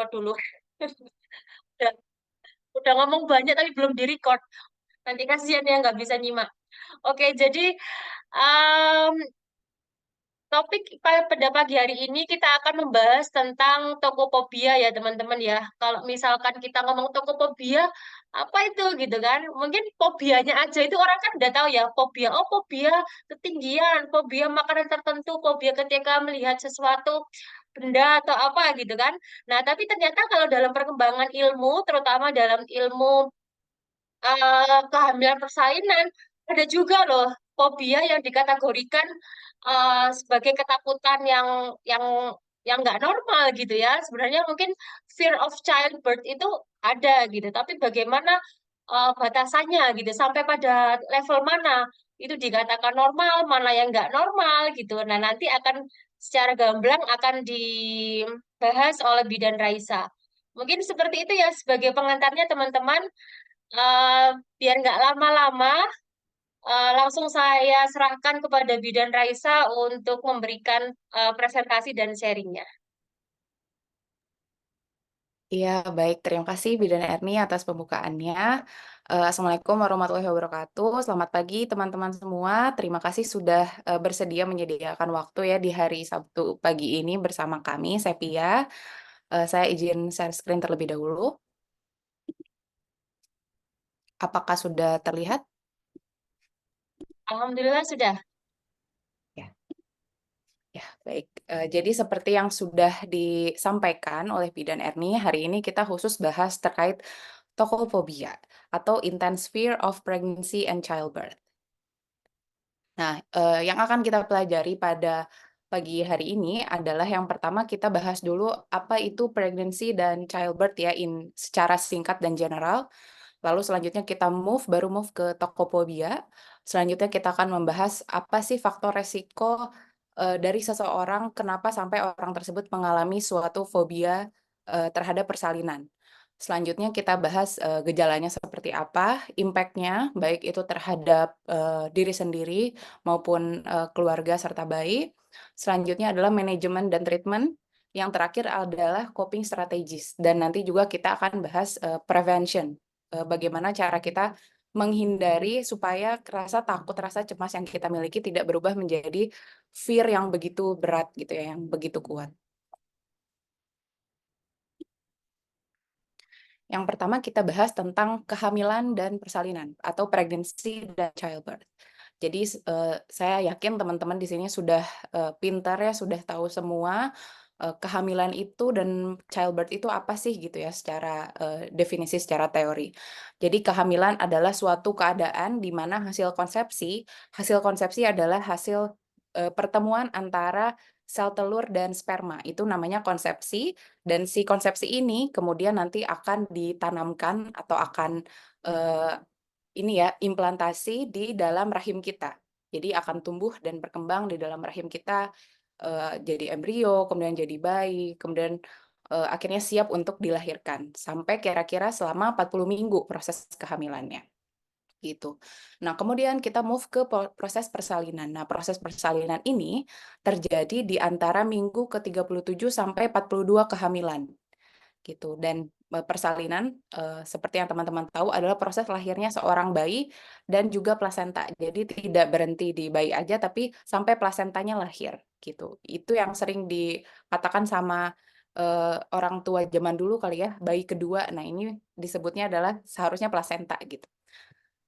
record dulu. Udah, udah ngomong banyak tapi belum di record. Nanti kasihan ya nggak bisa nyimak. Oke, jadi em, topik pada pagi hari ini kita akan membahas tentang tokophobia ya teman-teman ya. Kalau misalkan kita ngomong tokophobia, apa itu gitu kan? Mungkin fobianya aja itu orang kan udah tahu ya, fobia. Oh, fobia ketinggian, fobia makanan tertentu, fobia ketika melihat sesuatu benda atau apa gitu kan. Nah, tapi ternyata kalau dalam perkembangan ilmu, terutama dalam ilmu kehamilan persalinan, ada juga loh fobia yang dikategorikan sebagai ketakutan yang yang nggak normal gitu ya. Sebenarnya mungkin fear of childbirth itu ada gitu, tapi bagaimana batasannya gitu, sampai pada level mana itu dikatakan normal, mana yang nggak normal gitu. Nah, nanti akan secara gamblang akan dibahas oleh Bidan Raisa. Mungkin seperti itu ya sebagai pengantarnya teman-teman. Eh, Biar nggak lama-lama, langsung saya serahkan kepada Bidan Raisa untuk memberikan presentasi dan sharingnya. Iya, baik. Terima kasih Bidan Erni atas pembukaannya. Assalamualaikum warahmatullahi wabarakatuh. Selamat pagi teman-teman semua. Terima kasih sudah bersedia menyediakan waktu ya di hari Sabtu pagi ini bersama kami, Sepia. Saya izin share screen terlebih dahulu. Apakah sudah terlihat? Alhamdulillah sudah. Ya, ya, baik. Jadi seperti yang sudah disampaikan oleh Bidan Erni, hari ini kita khusus bahas terkait tokophobia atau intense fear of pregnancy and childbirth. Nah, yang akan kita pelajari pada pagi hari ini adalah yang pertama kita bahas dulu apa itu pregnancy dan childbirth ya secara singkat dan general. Lalu selanjutnya kita baru move ke tokophobia. Selanjutnya kita akan membahas apa sih faktor resiko dari seseorang kenapa sampai orang tersebut mengalami suatu fobia terhadap persalinan. Selanjutnya kita bahas gejalanya seperti apa, impact-nya, baik itu terhadap diri sendiri maupun keluarga serta bayi. Selanjutnya adalah manajemen dan treatment. Yang terakhir adalah coping strategies. Dan nanti juga kita akan bahas prevention. Bagaimana cara kita menghindari supaya rasa takut, rasa cemas yang kita miliki tidak berubah menjadi fear yang begitu berat gitu ya, yang begitu kuat. Yang pertama kita bahas tentang kehamilan dan persalinan atau pregnancy dan childbirth. Jadi saya yakin teman-teman di sini sudah pintar ya, sudah tahu semua kehamilan itu dan childbirth itu apa sih gitu ya secara definisi secara teori. Jadi kehamilan adalah suatu keadaan di mana hasil konsepsi adalah hasil pertemuan antara sel telur dan sperma. Itu namanya konsepsi. Dan si konsepsi ini kemudian nanti akan ditanamkan atau akan eh, ini ya implantasi di dalam rahim kita. Jadi akan tumbuh dan berkembang di dalam rahim kita jadi embrio, kemudian jadi bayi, kemudian akhirnya siap untuk dilahirkan sampai kira-kira selama 40 minggu proses kehamilannya gitu. Nah, kemudian kita move ke proses persalinan. Nah, proses persalinan ini terjadi di antara minggu ke-37 sampai 42 kehamilan gitu. Dan persalinan seperti yang teman-teman tahu adalah proses lahirnya seorang bayi dan juga plasenta. Jadi tidak berhenti di bayi aja tapi sampai plasentanya lahir gitu. Itu yang sering dikatakan sama orang tua zaman dulu kali ya, bayi kedua. Nah, ini disebutnya adalah seharusnya plasenta gitu.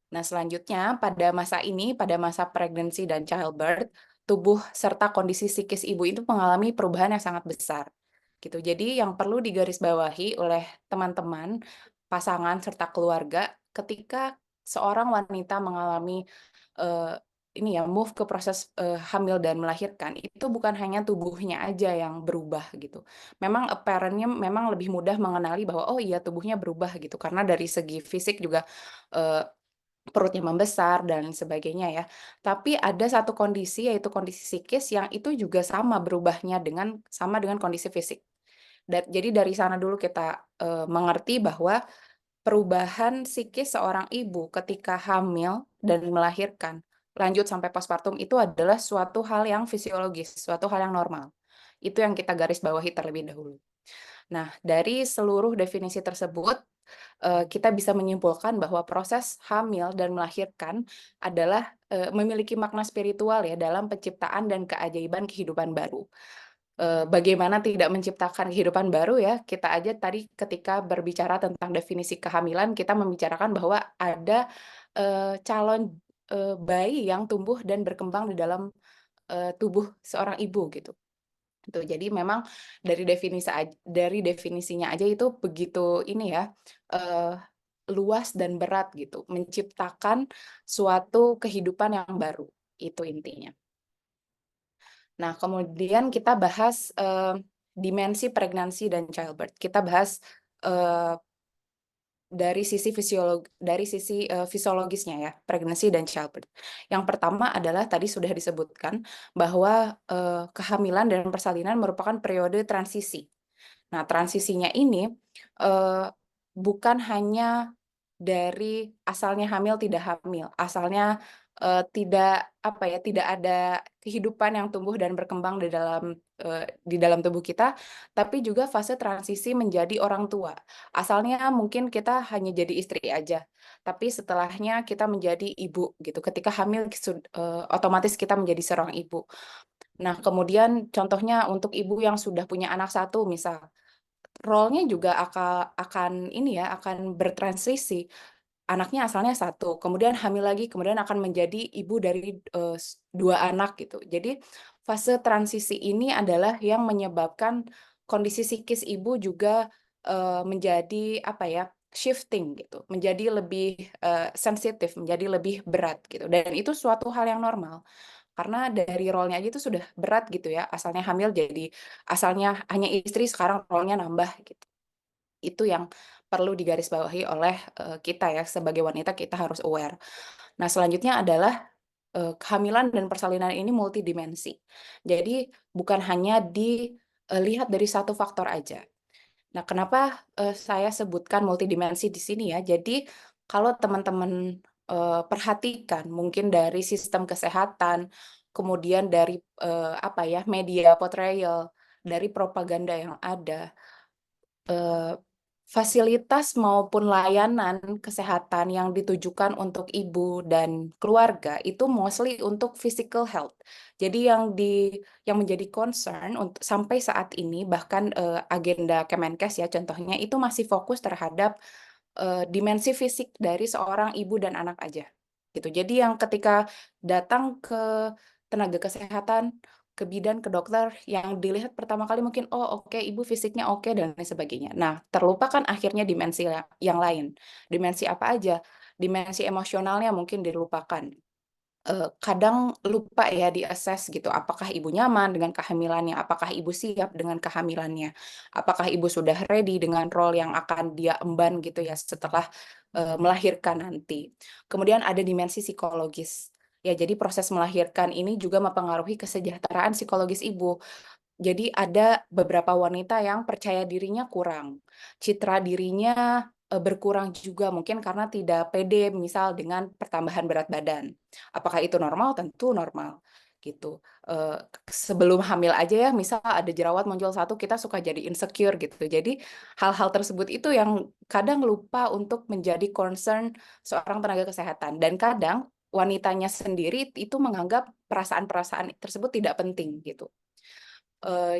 Nah, selanjutnya pada masa ini, pada masa pregnancy dan childbirth, tubuh serta kondisi psikis ibu itu mengalami perubahan yang sangat besar. Gitu. Jadi yang perlu digarisbawahi oleh teman-teman, pasangan serta keluarga ketika seorang wanita mengalami eh, ini ya move ke proses hamil dan melahirkan itu bukan hanya tubuhnya aja yang berubah gitu. Memang apparentnya memang lebih mudah mengenali bahwa oh iya tubuhnya berubah gitu karena dari segi fisik juga eh, perutnya membesar dan sebagainya ya. Tapi ada satu kondisi yaitu kondisi psikis yang itu juga sama dengan kondisi fisik. Jadi dari sana dulu kita mengerti bahwa perubahan psikis seorang ibu ketika hamil dan melahirkan lanjut sampai postpartum itu adalah suatu hal yang fisiologis, suatu hal yang normal. Itu yang kita garis bawahi terlebih dahulu. Nah, dari seluruh definisi tersebut, kita bisa menyimpulkan bahwa proses hamil dan melahirkan adalah, memiliki makna spiritual ya dalam penciptaan dan keajaiban kehidupan baru. Bagaimana tidak menciptakan kehidupan baru ya, kita aja tadi ketika berbicara tentang definisi kehamilan, kita membicarakan bahwa ada, calon, bayi yang tumbuh dan berkembang di dalam, tubuh seorang ibu gitu. Gitu, jadi memang dari definisinya aja itu begitu ini ya, eee, luas dan berat gitu, menciptakan suatu kehidupan yang baru, itu intinya. Nah, kemudian kita bahas, dimensi pregnancy dan childbirth. Kita bahas, eee, dari sisi, fisiologisnya ya, pregnancy dan childbirth. Yang pertama adalah tadi sudah disebutkan bahwa, kehamilan dan persalinan merupakan periode transisi. Nah, transisinya ini, eee, bukan hanya dari asalnya hamil, tidak hamil, asalnya, tidak, apa ya, tidak ada kehidupan yang tumbuh dan berkembang di dalam tubuh kita, tapi juga fase transisi menjadi orang tua. Asalnya mungkin kita hanya jadi istri aja, tapi setelahnya kita menjadi ibu gitu, ketika hamil otomatis kita menjadi seorang ibu. Nah, kemudian contohnya untuk ibu yang sudah punya anak satu misal, role-nya juga akan ini ya, akan bertransisi. Anaknya asalnya satu, kemudian hamil lagi, kemudian akan menjadi ibu dari, 2 anak gitu. Jadi fase transisi ini adalah yang menyebabkan kondisi psikis ibu juga, menjadi apa ya, shifting gitu, menjadi lebih, sensitif, menjadi lebih berat gitu, dan itu suatu hal yang normal. Karena dari role-nya aja itu sudah berat gitu ya, asalnya hamil jadi asalnya hanya istri, sekarang role-nya nambah gitu. Itu yang perlu digarisbawahi oleh, kita ya, sebagai wanita kita harus aware. Nah, selanjutnya adalah, kehamilan dan persalinan ini multidimensi. Jadi bukan hanya dilihat dari satu faktor aja. Nah, kenapa, saya sebutkan multidimensi di sini ya, jadi kalau teman-teman, perhatikan mungkin dari sistem kesehatan, kemudian dari, apa ya, media portrayal, dari propaganda yang ada, Eee, fasilitas maupun layanan kesehatan yang ditujukan untuk ibu dan keluarga itu mostly untuk physical health. Jadi yang menjadi concern sampai saat ini bahkan, agenda Kemenkes ya contohnya itu masih fokus terhadap, dimensi fisik dari seorang ibu dan anak aja, gitu. Jadi yang ketika datang ke tenaga kesehatan, ke bidan, ke dokter, yang dilihat pertama kali mungkin, "Oh oke, ibu fisiknya oke," dan lain sebagainya. Nah, terlupakan akhirnya dimensi yang lain. Dimensi apa aja? Dimensi emosionalnya mungkin dilupakan. Kadang lupa ya di-assess gitu, apakah ibu nyaman dengan kehamilannya, apakah ibu siap dengan kehamilannya, apakah ibu sudah ready dengan role yang akan dia emban gitu ya setelah, melahirkan nanti. Kemudian ada dimensi psikologis. Ya, jadi proses melahirkan ini juga mempengaruhi kesejahteraan psikologis ibu. Jadi ada beberapa wanita yang percaya dirinya kurang, citra dirinya, berkurang juga mungkin karena tidak pede misal dengan pertambahan berat badan. Apakah itu normal? Tentu normal, gitu. Sebelum hamil aja ya misal ada jerawat muncul satu kita suka jadi insecure gitu. Jadi hal-hal tersebut itu yang kadang lupa untuk menjadi concern seorang tenaga kesehatan dan kadang wanitanya sendiri itu menganggap perasaan-perasaan tersebut tidak penting gitu.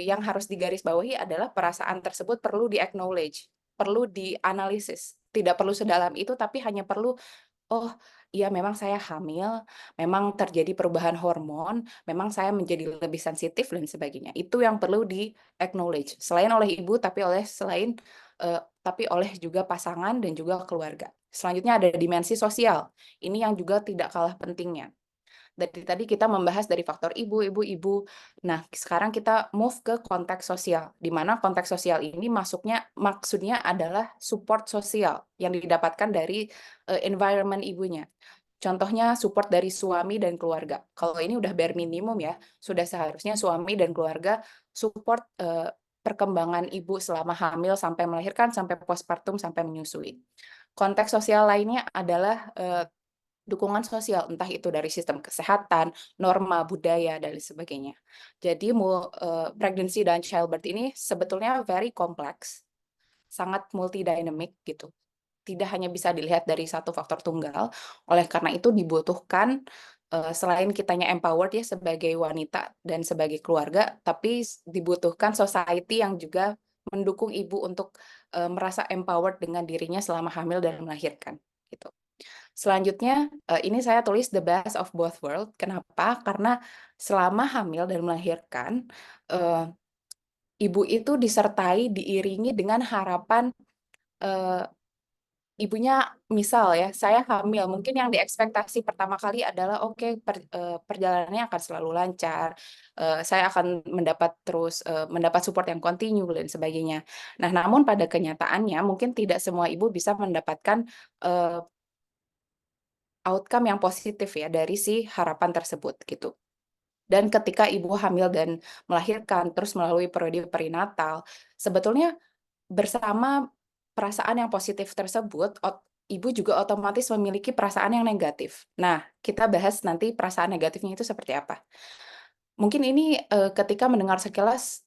Yang harus digarisbawahi adalah perasaan tersebut perlu di-acknowledge, perlu dianalisis, tidak perlu sedalam itu, tapi hanya perlu, "Oh, iya memang saya hamil, memang terjadi perubahan hormon, memang saya menjadi lebih sensitif," dan sebagainya. Itu yang perlu di-acknowledge, selain oleh ibu, tapi oleh juga pasangan dan juga keluarga. Selanjutnya ada dimensi sosial, ini yang juga tidak kalah pentingnya. Dari tadi kita membahas dari faktor ibu ibu ibu. Nah, sekarang kita move ke konteks sosial, di mana konteks sosial ini maksudnya adalah support sosial yang didapatkan dari, environment ibunya. Contohnya support dari suami dan keluarga. Kalau ini udah bare minimum ya, sudah seharusnya suami dan keluarga support, perkembangan ibu selama hamil sampai melahirkan, sampai postpartum, sampai menyusui. Konteks sosial lainnya adalah, dukungan sosial, entah itu dari sistem kesehatan, norma, budaya, dan lain sebagainya. Jadi pregnancy dan childbirth ini sebetulnya very complex, sangat multi-dynamic gitu. Tidak hanya bisa dilihat dari satu faktor tunggal, oleh karena itu dibutuhkan selain kitanya empowered ya sebagai wanita dan sebagai keluarga, tapi dibutuhkan society yang juga mendukung ibu untuk merasa empowered dengan dirinya selama hamil dan melahirkan gitu. Selanjutnya, ini saya tulis the best of both world. Kenapa? Karena selama hamil dan melahirkan, eh, ibu itu disertai, diiringi dengan harapan eh, ibunya, misal ya, saya hamil, mungkin yang diekspektasi pertama kali adalah oke, perjalanannya akan selalu lancar, saya akan mendapat support yang kontinu dan sebagainya. Nah, namun pada kenyataannya mungkin tidak semua ibu bisa mendapatkan eh, outcome yang positif ya dari si harapan tersebut gitu. Dan ketika ibu hamil dan melahirkan terus melalui periode perinatal, sebetulnya bersama perasaan yang positif tersebut, ibu juga otomatis memiliki perasaan yang negatif. Nah, kita bahas nanti perasaan negatifnya itu seperti apa. Mungkin ini ketika mendengar sekilas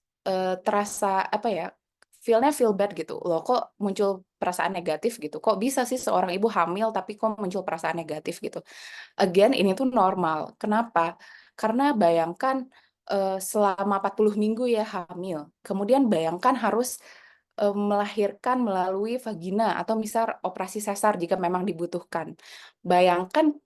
terasa apa ya, feel bad gitu. Loh kok muncul perasaan negatif gitu. Kok bisa sih seorang ibu hamil tapi kok muncul perasaan negatif gitu. Again, ini tuh normal. Kenapa? Karena bayangkan selama 40 minggu ya hamil. Kemudian bayangkan harus melahirkan melalui vagina atau misal operasi sesar jika memang dibutuhkan. Bayangkan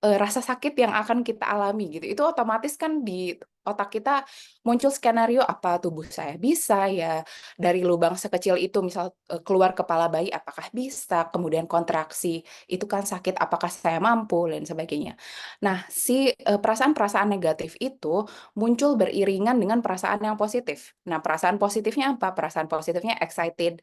rasa sakit yang akan kita alami gitu. Itu otomatis kan di otak kita muncul skenario apa tubuh saya bisa ya dari lubang sekecil itu misal keluar kepala bayi apakah bisa, kemudian kontraksi itu kan sakit apakah saya mampu dan sebagainya. Nah, si perasaan-perasaan negatif itu muncul beriringan dengan perasaan yang positif. Nah, perasaan positifnya apa? Perasaan positifnya excited,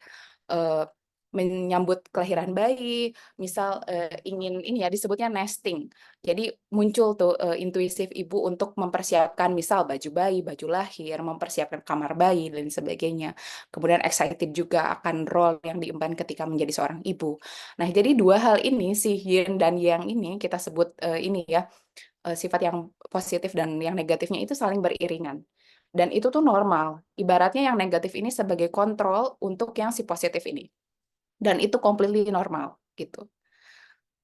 eh, menyambut kelahiran bayi, misal ingin ini ya disebutnya nesting. Jadi muncul tuh intuisif ibu untuk mempersiapkan misal baju bayi, baju lahir, mempersiapkan kamar bayi dan sebagainya. Kemudian excited juga akan role yang diemban ketika menjadi seorang ibu. Nah, jadi dua hal ini si yin dan yang ini kita sebut ini ya sifat yang positif dan yang negatifnya itu saling beriringan. Dan itu tuh normal. Ibaratnya yang negatif ini sebagai kontrol untuk yang si positif ini. Dan itu completely normal gitu.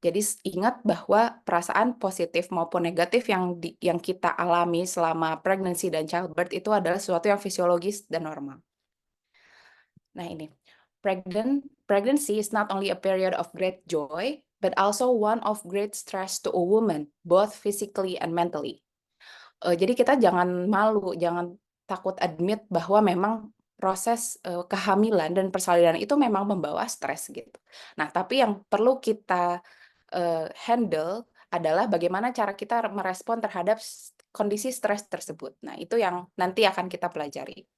Jadi ingat bahwa perasaan positif maupun negatif yang kita alami selama pregnancy dan childbirth itu adalah sesuatu yang fisiologis dan normal. Nah ini, pregnancy is not only a period of great joy, but also one of great stress to a woman, both physically and mentally. Jadi kita jangan malu, jangan takut admit bahwa memang proses kehamilan dan persalinan itu memang membawa stres gitu. Nah, tapi yang perlu kita handle adalah bagaimana cara kita merespon terhadap kondisi stres tersebut. Nah, itu yang nanti akan kita pelajari.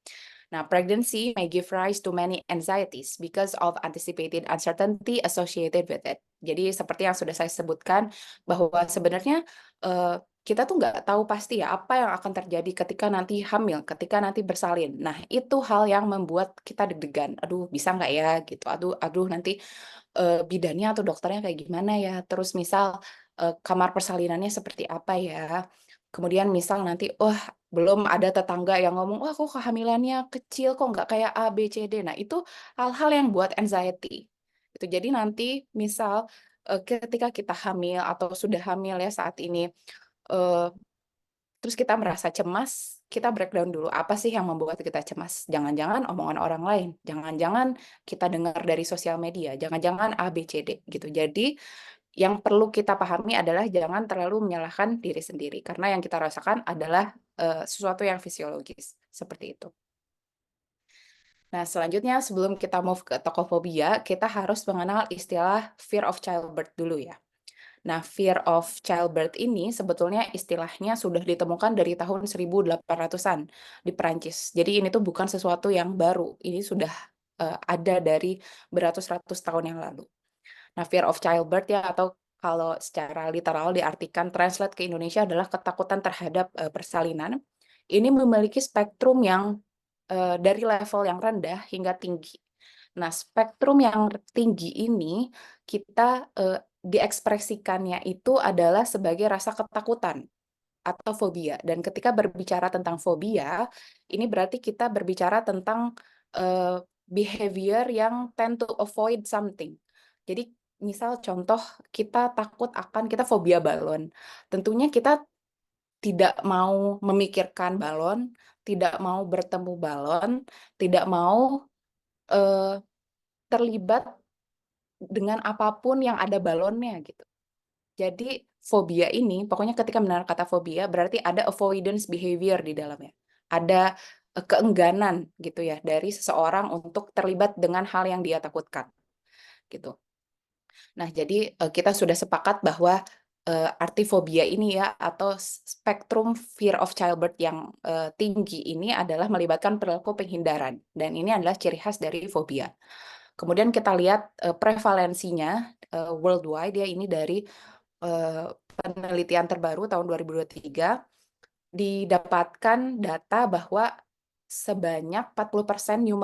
Nah, pregnancy may give rise to many anxieties because of anticipated uncertainty associated with it. Jadi, seperti yang sudah saya sebutkan, bahwa sebenarnya kita tuh nggak tahu pasti ya apa yang akan terjadi ketika nanti hamil, ketika nanti bersalin. Nah, itu hal yang membuat kita deg-degan. Aduh, bisa nggak ya gitu. Aduh, aduh nanti bidannya atau dokternya kayak gimana ya. Terus misal kamar persalinannya seperti apa ya. Kemudian misal nanti, wah belum ada tetangga yang ngomong, wah kok kehamilannya kecil, kok nggak kayak A, B, C, D. Nah itu hal-hal yang buat anxiety. Itu jadi nanti misal ketika kita hamil atau sudah hamil ya saat ini, eh, terus kita merasa cemas, kita breakdown dulu. Apa sih yang membuat kita cemas? Jangan-jangan omongan orang lain. Jangan-jangan kita dengar dari sosial media. Jangan-jangan A, B, C, D gitu. Jadi yang perlu kita pahami adalah jangan terlalu menyalahkan diri sendiri. Karena yang kita rasakan adalah sesuatu yang fisiologis. Seperti itu. Nah, selanjutnya sebelum kita move ke tokofobia, kita harus mengenal istilah fear of childbirth dulu ya. Nah, fear of childbirth ini sebetulnya istilahnya sudah ditemukan dari tahun 1800-an di Perancis. Jadi ini tuh bukan sesuatu yang baru. Ini sudah ada dari beratus-ratus tahun yang lalu. Nah, fear of childbirth ya atau kalau secara literal diartikan translate ke Indonesia adalah ketakutan terhadap persalinan. Ini memiliki spektrum yang dari level yang rendah hingga tinggi. Nah, spektrum yang tinggi ini kita diekspresikannya itu adalah sebagai rasa ketakutan atau fobia. Dan ketika berbicara tentang fobia, ini berarti kita berbicara tentang behavior yang tend to avoid something. Jadi misal contoh kita fobia balon. Tentunya kita tidak mau memikirkan balon, tidak mau bertemu balon, tidak mau eh, terlibat dengan apapun yang ada balonnya gitu. Jadi fobia ini, pokoknya ketika mendengar kata fobia berarti ada avoidance behavior di dalamnya. Ada keengganan gitu ya dari seseorang untuk terlibat dengan hal yang dia takutkan gitu. Nah, jadi kita sudah sepakat bahwa arti fobia ini ya atau spektrum fear of childbirth yang tinggi ini adalah melibatkan perilaku penghindaran dan ini adalah ciri khas dari fobia. Kemudian kita lihat prevalensinya worldwide ya ini dari eh, penelitian terbaru tahun 2023 didapatkan data bahwa sebanyak 40% new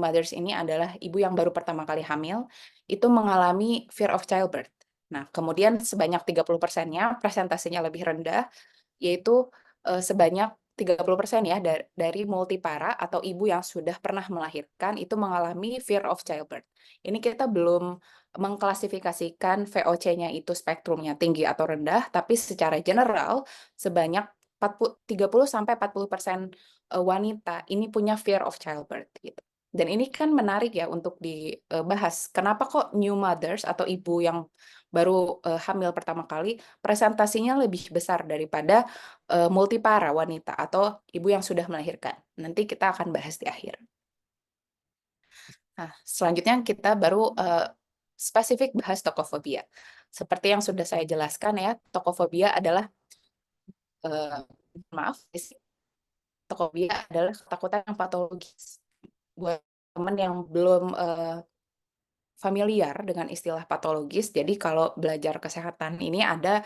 mothers ini adalah ibu yang baru pertama kali hamil, itu mengalami fear of childbirth. Nah, kemudian sebanyak 30%-nya, presentasinya lebih rendah, yaitu sebanyak 30% ya dari multipara atau ibu yang sudah pernah melahirkan itu mengalami fear of childbirth. Ini kita belum mengklasifikasikan VOC-nya itu spektrumnya tinggi atau rendah, tapi secara general sebanyak 30 sampai 40% wanita ini punya fear of childbirth gitu. Dan ini kan menarik ya untuk dibahas. Kenapa kok new mothers atau ibu yang baru hamil pertama kali presentasinya lebih besar daripada multipara wanita atau ibu yang sudah melahirkan. Nanti kita akan bahas di akhir. Nah, selanjutnya kita baru spesifik bahas tokofobia. Seperti yang sudah saya jelaskan ya, tokofobia adalah eh, maaf, tokofobia adalah ketakutan yang patologis. Buat teman yang belum familiar dengan istilah patologis, jadi kalau belajar kesehatan ini ada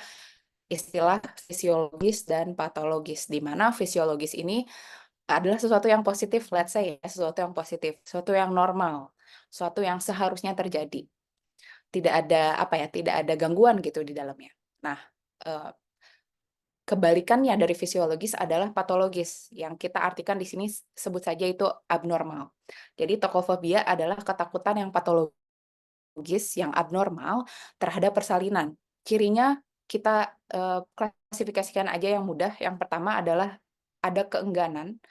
istilah fisiologis dan patologis, di mana fisiologis ini adalah sesuatu yang positif, let's say ya, sesuatu yang positif, sesuatu yang normal, sesuatu yang seharusnya terjadi. Tidak ada apa ya, tidak ada gangguan gitu di dalamnya. Nah, eh, kebalikannya dari fisiologis adalah patologis, yang kita artikan di sini sebut saja itu abnormal. Jadi tokofobia adalah ketakutan yang patologis, yang abnormal terhadap persalinan. Cirinya kita klasifikasikan aja yang mudah. Yang pertama adalah ada keengganan.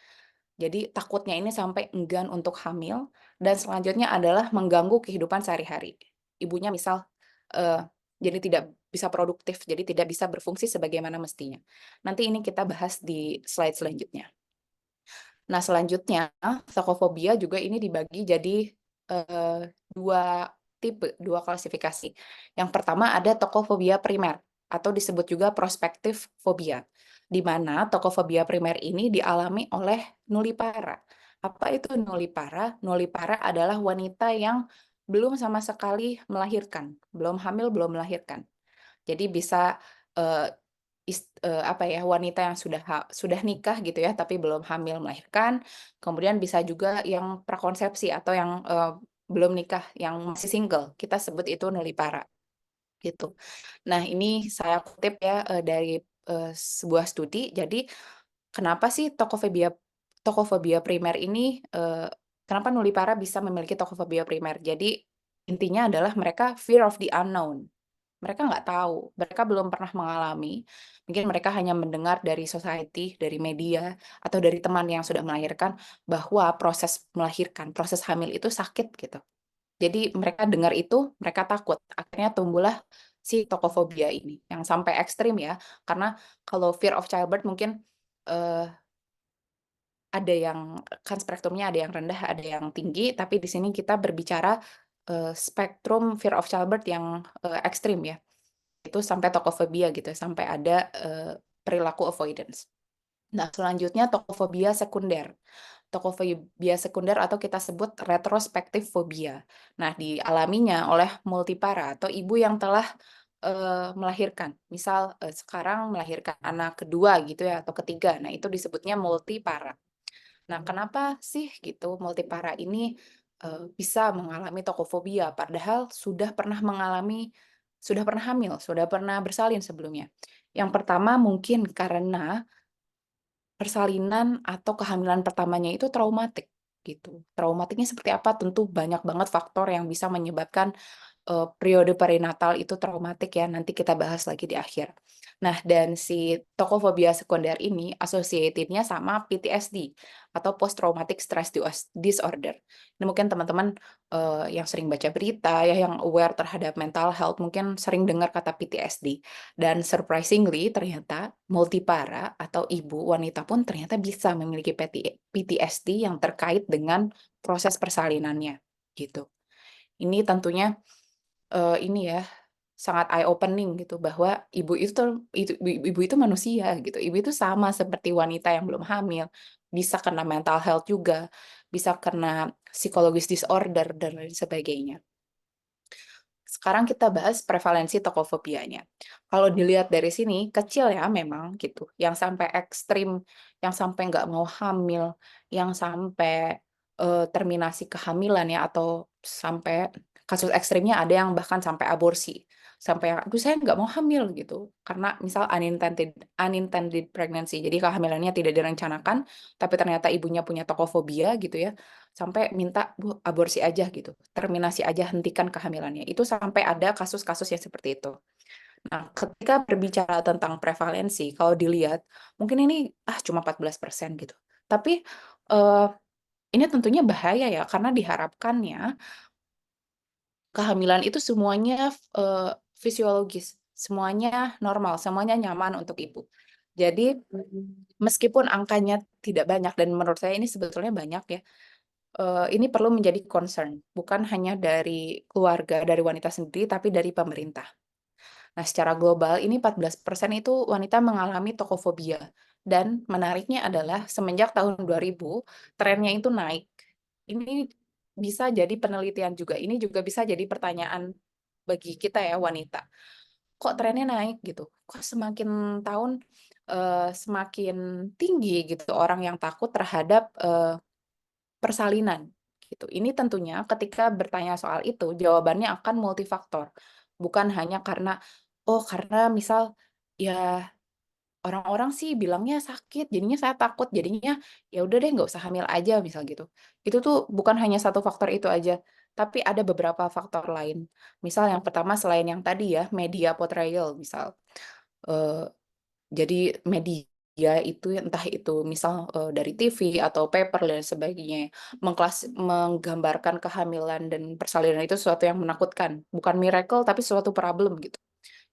Jadi takutnya ini sampai enggan untuk hamil dan selanjutnya adalah mengganggu kehidupan sehari-hari. Ibunya misal eh, jadi tidak bisa produktif, jadi tidak bisa berfungsi sebagaimana mestinya. Nanti ini kita bahas di slide selanjutnya. Nah, selanjutnya tokofobia juga ini dibagi jadi eh, dua tipe, dua klasifikasi. Yang pertama ada tokofobia primer atau disebut juga prospektif fobia, di mana tokofobia primer ini dialami oleh nulipara. Apa itu nulipara? Nulipara adalah wanita yang belum sama sekali melahirkan, belum hamil, belum melahirkan. Jadi bisa eh, apa ya wanita yang sudah nikah gitu ya tapi belum hamil melahirkan, kemudian bisa juga yang prakonsepsi atau yang belum nikah yang masih single, kita sebut itu nulipara gitu. Nah, ini saya kutip ya dari sebuah studi. Jadi kenapa sih tokofobia primer ini kenapa nulipara bisa memiliki tokofobia primer? Jadi intinya adalah mereka fear of the unknown. Mereka nggak tahu, mereka belum pernah mengalami. Mungkin mereka hanya mendengar dari society, dari media, atau dari teman yang sudah melahirkan bahwa proses melahirkan, proses hamil itu sakit gitu. Jadi mereka dengar itu, mereka takut. Akhirnya tumbuhlah si tokofobia ini yang sampai ekstrim ya. Karena kalau fear of childbirth mungkin eh, ada yang kan spektrumnya ada yang rendah, ada yang tinggi, tapi di sini kita berbicara spektrum fear of childbirth yang ekstrim ya. Itu sampai tokofobia gitu, sampai ada perilaku avoidance. Nah, selanjutnya tokofobia sekunder. Tokofobia sekunder atau kita sebut retrospektif fobia. Nah, dialaminya oleh multipara atau ibu yang telah melahirkan. Misal sekarang melahirkan anak kedua gitu ya atau ketiga. Nah, itu disebutnya multipara. Nah, kenapa sih gitu multipara ini bisa mengalami tokofobia padahal sudah pernah mengalami sudah pernah hamil, sudah pernah bersalin sebelumnya. Yang pertama mungkin karena persalinan atau kehamilan pertamanya itu traumatik gitu. Traumatiknya seperti apa? Tentu banyak banget faktor yang bisa menyebabkan periode perinatal itu traumatik ya, nanti kita bahas lagi di akhir. Nah, dan si tokofobia sekunder ini associated-nya sama PTSD atau Post Traumatic Stress Disorder. Ini mungkin teman-teman yang sering baca berita ya, yang aware terhadap mental health mungkin sering dengar kata PTSD. Dan surprisingly ternyata multipara atau ibu wanita pun ternyata bisa memiliki PTSD yang terkait dengan proses persalinannya gitu. Ini tentunya ini ya, sangat eye opening gitu bahwa ibu itu manusia gitu. Ibu itu sama seperti wanita yang belum hamil, bisa kena mental health juga, bisa kena psikologis disorder dan lain sebagainya. Sekarang kita bahas prevalensi tokofobianya. Kalau dilihat dari sini, kecil ya memang gitu. Yang sampai ekstrim, yang sampai nggak mau hamil, yang sampai terminasi kehamilan ya, atau sampai kasus ekstrimnya ada yang bahkan sampai aborsi. Sampai yang, aduh saya nggak mau hamil gitu. Karena misal unintended pregnancy, jadi kehamilannya tidak direncanakan, tapi ternyata ibunya punya tokofobia gitu ya, sampai minta Bu, aborsi aja gitu, terminasi aja, hentikan kehamilannya. Itu sampai ada kasus-kasus yang seperti itu. Nah, ketika berbicara tentang prevalensi, kalau dilihat mungkin ini cuma 14% gitu. Tapi eh, ini tentunya bahaya ya, karena diharapkannya kehamilan itu semuanya fisiologis, semuanya normal, semuanya nyaman untuk ibu. Jadi meskipun angkanya tidak banyak, dan menurut saya ini sebetulnya banyak ya, ini perlu menjadi concern, bukan hanya dari keluarga, dari wanita sendiri, tapi dari pemerintah. Nah, secara global ini 14% itu wanita mengalami tokofobia. Dan menariknya adalah semenjak tahun 2000, trennya itu naik. Ini bisa jadi penelitian juga. Ini juga bisa jadi pertanyaan bagi kita ya wanita. Kok trennya naik gitu? Kok semakin tahun semakin tinggi gitu orang yang takut terhadap persalinan gitu. Ini tentunya ketika bertanya soal itu jawabannya akan multifaktor. Bukan hanya karena karena misal ya orang-orang sih bilangnya sakit, jadinya saya takut, jadinya ya udah deh nggak usah hamil aja misal gitu. Itu tuh bukan hanya satu faktor itu aja, tapi ada beberapa faktor lain. Misal yang pertama selain yang tadi ya, media portrayal misal. Eh, jadi media itu entah itu misal dari TV atau paper dan sebagainya menggambarkan kehamilan dan persalinan itu sesuatu yang menakutkan, bukan miracle tapi suatu problem gitu.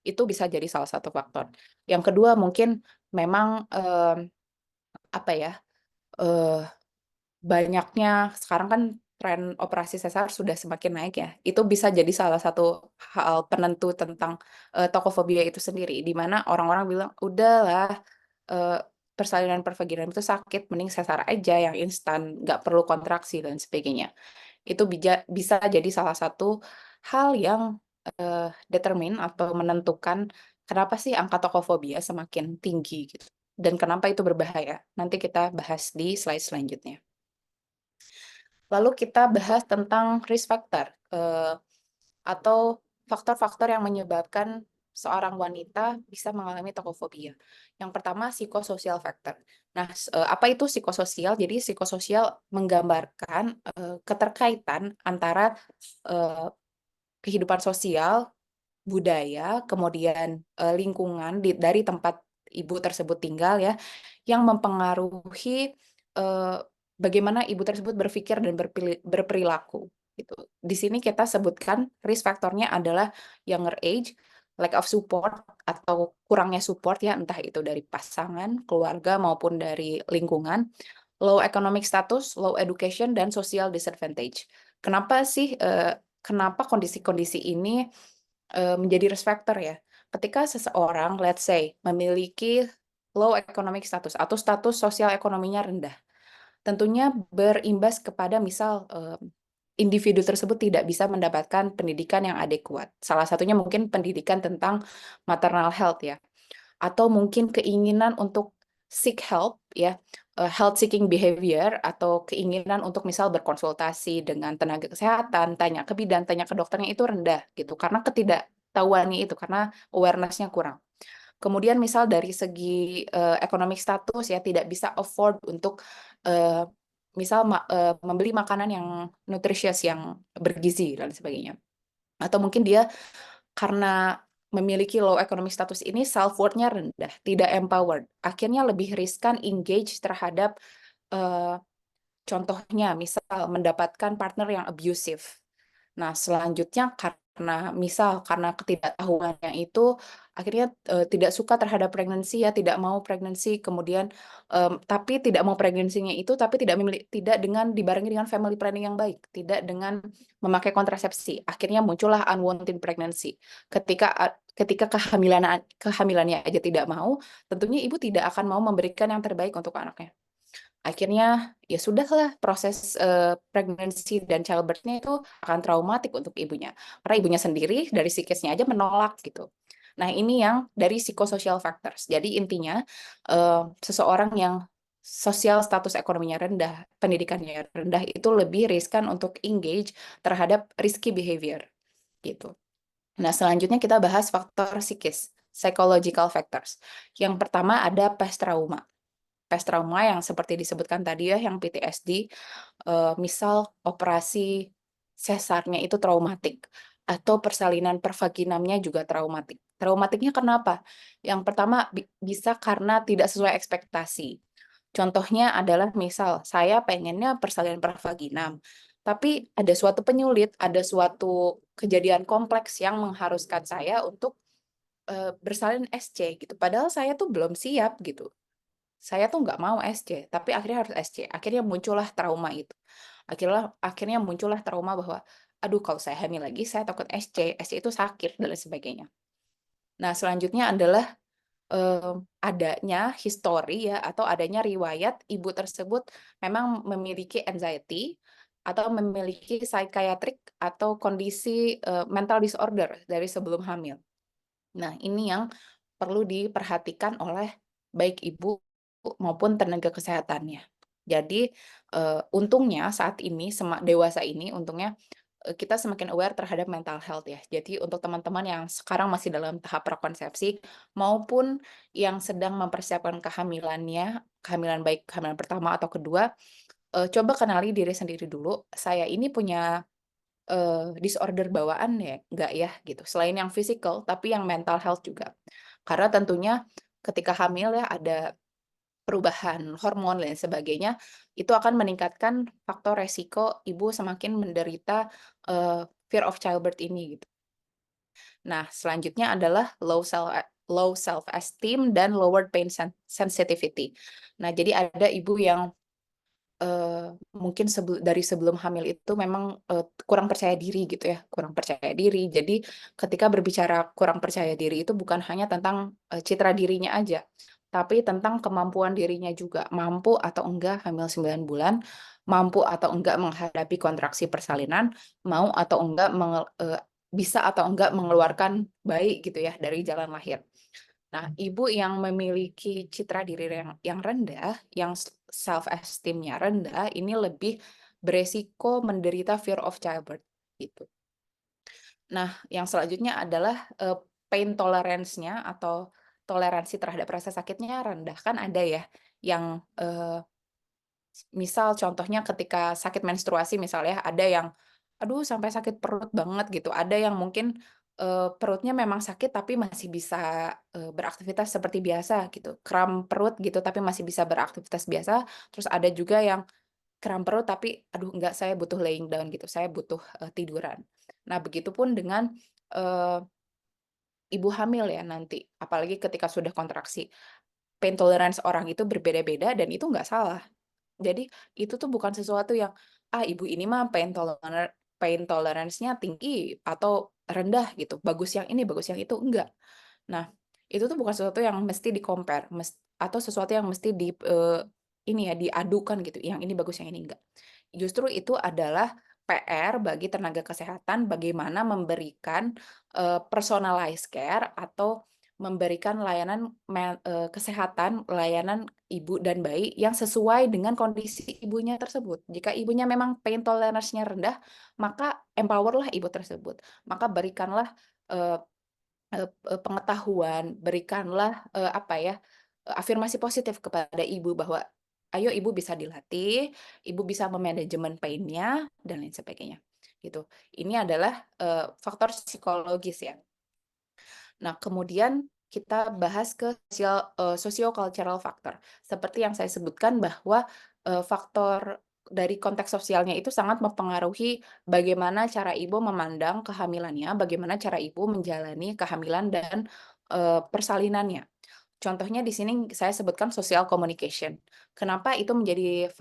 Itu bisa jadi salah satu faktor. Yang kedua mungkin memang apa ya? eh, Banyaknya sekarang kan tren operasi sesar sudah semakin naik ya. Itu bisa jadi salah satu hal penentu tentang tokofobia itu sendiri, di mana orang-orang bilang, udahlah eh, persalinan pervaginaan itu sakit, mending sesar aja yang instan, nggak perlu kontraksi dan sebagainya. Itu bisa jadi salah satu hal yang determine atau menentukan kenapa sih angka tokofobia semakin tinggi gitu. Dan kenapa itu berbahaya. Nanti kita bahas di slide selanjutnya. Lalu kita bahas tentang risk factor atau faktor-faktor yang menyebabkan seorang wanita bisa mengalami tokofobia. Yang pertama psikososial factor. Nah, apa itu psikososial? Jadi psikososial menggambarkan keterkaitan antara eh, kehidupan sosial, budaya, kemudian lingkungan dari tempat ibu tersebut tinggal ya, yang mempengaruhi eh, bagaimana ibu tersebut berpikir dan berperilaku. Gitu. Di sini kita sebutkan risk faktornya adalah younger age, lack of support atau kurangnya support ya, entah itu dari pasangan, keluarga maupun dari lingkungan, low economic status, low education dan social disadvantage. Kenapa sih kenapa kondisi-kondisi ini menjadi risk factor ya? Ketika seseorang, let's say, memiliki low economic status atau status sosial ekonominya rendah, tentunya berimbas kepada misal individu tersebut tidak bisa mendapatkan pendidikan yang adekuat. Salah satunya mungkin pendidikan tentang maternal health ya, atau mungkin keinginan untuk seek help ya, health seeking behavior atau keinginan untuk misal berkonsultasi dengan tenaga kesehatan, tanya ke bidan, tanya ke dokternya itu rendah gitu karena pengetahuannya itu karena awareness-nya kurang. Kemudian misal dari segi economic status ya tidak bisa afford untuk eh, misal membeli makanan yang nutritious yang bergizi dan sebagainya. Atau mungkin dia karena memiliki low economic status ini self worth-nya rendah, tidak empowered. Akhirnya lebih riskan engage terhadap eh, contohnya misal mendapatkan partner yang abusive. Nah, selanjutnya karena ketidaktahuannya itu akhirnya tidak suka terhadap pregnancy ya, tidak mau pregnancy, kemudian tapi tidak mau pregnancy-nya itu tapi tidak dengan dibarengi dengan family planning yang baik, tidak dengan memakai kontrasepsi. Akhirnya muncullah unwanted pregnancy. Ketika kehamilannya aja tidak mau, tentunya ibu tidak akan mau memberikan yang terbaik untuk anaknya. Akhirnya ya sudahlah proses pregnancy dan childbirth-nya itu akan traumatik untuk ibunya. Karena ibunya sendiri dari psikisnya aja menolak gitu. Nah, ini yang dari psychosocial factors. Jadi intinya seseorang yang sosial status ekonominya rendah, pendidikannya rendah itu lebih riskan untuk engage terhadap risky behavior gitu. Nah, selanjutnya kita bahas faktor psikis, psychological factors. Yang pertama ada past trauma. Past trauma yang seperti disebutkan tadi ya, yang PTSD, misal operasi sesarnya itu traumatik, atau persalinan pervaginamnya juga traumatik. Traumatiknya kenapa? Yang pertama bisa karena tidak sesuai ekspektasi. Contohnya adalah misal saya pengennya persalinan pervaginam, tapi ada suatu penyulit, ada suatu kejadian kompleks yang mengharuskan saya untuk bersalin SC gitu. Padahal saya tuh belum siap gitu. Saya tuh nggak mau SC, tapi akhirnya harus SC. Akhirnya muncullah trauma itu. Akhirnya muncullah trauma bahwa, aduh kalau saya hamil lagi, saya takut SC itu sakit, dan lain sebagainya. Nah, selanjutnya adalah adanya histori ya, atau adanya riwayat ibu tersebut memang memiliki anxiety, atau memiliki psychiatric atau kondisi mental disorder dari sebelum hamil. Nah, ini yang perlu diperhatikan oleh baik ibu maupun tenaga kesehatannya. Jadi, untungnya saat ini, dewasa ini, untungnya kita semakin aware terhadap mental health ya. Jadi untuk teman-teman yang sekarang masih dalam tahap prakonsepsi, maupun yang sedang mempersiapkan kehamilannya, kehamilan baik kehamilan pertama atau kedua, coba kenali diri sendiri dulu, saya ini punya disorder bawaan ya, enggak ya gitu. Selain yang physical, tapi yang mental health juga. Karena tentunya ketika hamil ya ada perubahan hormon dan sebagainya, itu akan meningkatkan faktor resiko ibu semakin menderita fear of childbirth ini gitu. Nah, selanjutnya adalah low self esteem dan lowered pain sensitivity. Nah, jadi ada ibu yang mungkin dari sebelum hamil itu memang, kurang percaya diri gitu ya, kurang percaya diri. Jadi ketika berbicara kurang percaya diri itu bukan hanya tentang, citra dirinya aja, tapi tentang kemampuan dirinya juga, mampu atau enggak hamil 9 bulan, mampu atau enggak menghadapi kontraksi persalinan, mau atau enggak bisa atau enggak mengeluarkan bayi gitu ya dari jalan lahir. Nah, ibu yang memiliki citra diri yang rendah, yang self esteem-nya rendah, ini lebih beresiko menderita fear of childbirth gitu. Nah, yang selanjutnya adalah pain tolerance-nya atau toleransi terhadap rasa sakitnya rendah. Kan ada ya yang misal contohnya ketika sakit menstruasi misalnya ada yang aduh sampai sakit perut banget gitu. Ada yang mungkin perutnya memang sakit tapi masih bisa beraktivitas seperti biasa gitu. Kram perut gitu tapi masih bisa beraktivitas biasa. Terus ada juga yang kram perut tapi aduh enggak saya butuh laying down gitu. Saya butuh tiduran. Nah, begitupun dengan eh, ibu hamil ya nanti. Apalagi ketika sudah kontraksi. Pain tolerance orang itu berbeda-beda dan itu nggak salah. Jadi itu tuh bukan sesuatu yang, ibu ini mah pain tolerance-nya tinggi atau rendah gitu, bagus yang ini, bagus yang itu, enggak. Nah, itu tuh bukan sesuatu yang mesti di-compare, atau sesuatu yang mesti ini ya, diadukan gitu, yang ini bagus, yang ini enggak. Justru itu adalah PR bagi tenaga kesehatan bagaimana memberikan, personalized care atau memberikan layanan kesehatan, layanan ibu dan bayi yang sesuai dengan kondisi ibunya tersebut. Jika ibunya memang pain tolerance-nya rendah, maka empower-lah ibu tersebut. Maka berikanlah pengetahuan, berikanlah, apa ya, afirmasi positif kepada ibu bahwa, "Ayo ibu bisa dilatih, ibu bisa memanajemen pain-nya," dan lain sebagainya, gitu. Ini adalah, faktor psikologis ya. Nah, kemudian kita bahas ke socio-cultural factor. Seperti yang saya sebutkan bahwa, faktor dari konteks sosialnya itu sangat mempengaruhi bagaimana cara ibu memandang kehamilannya, bagaimana cara ibu menjalani kehamilan dan, persalinannya. Contohnya di sini saya sebutkan social communication. Kenapa itu menjadi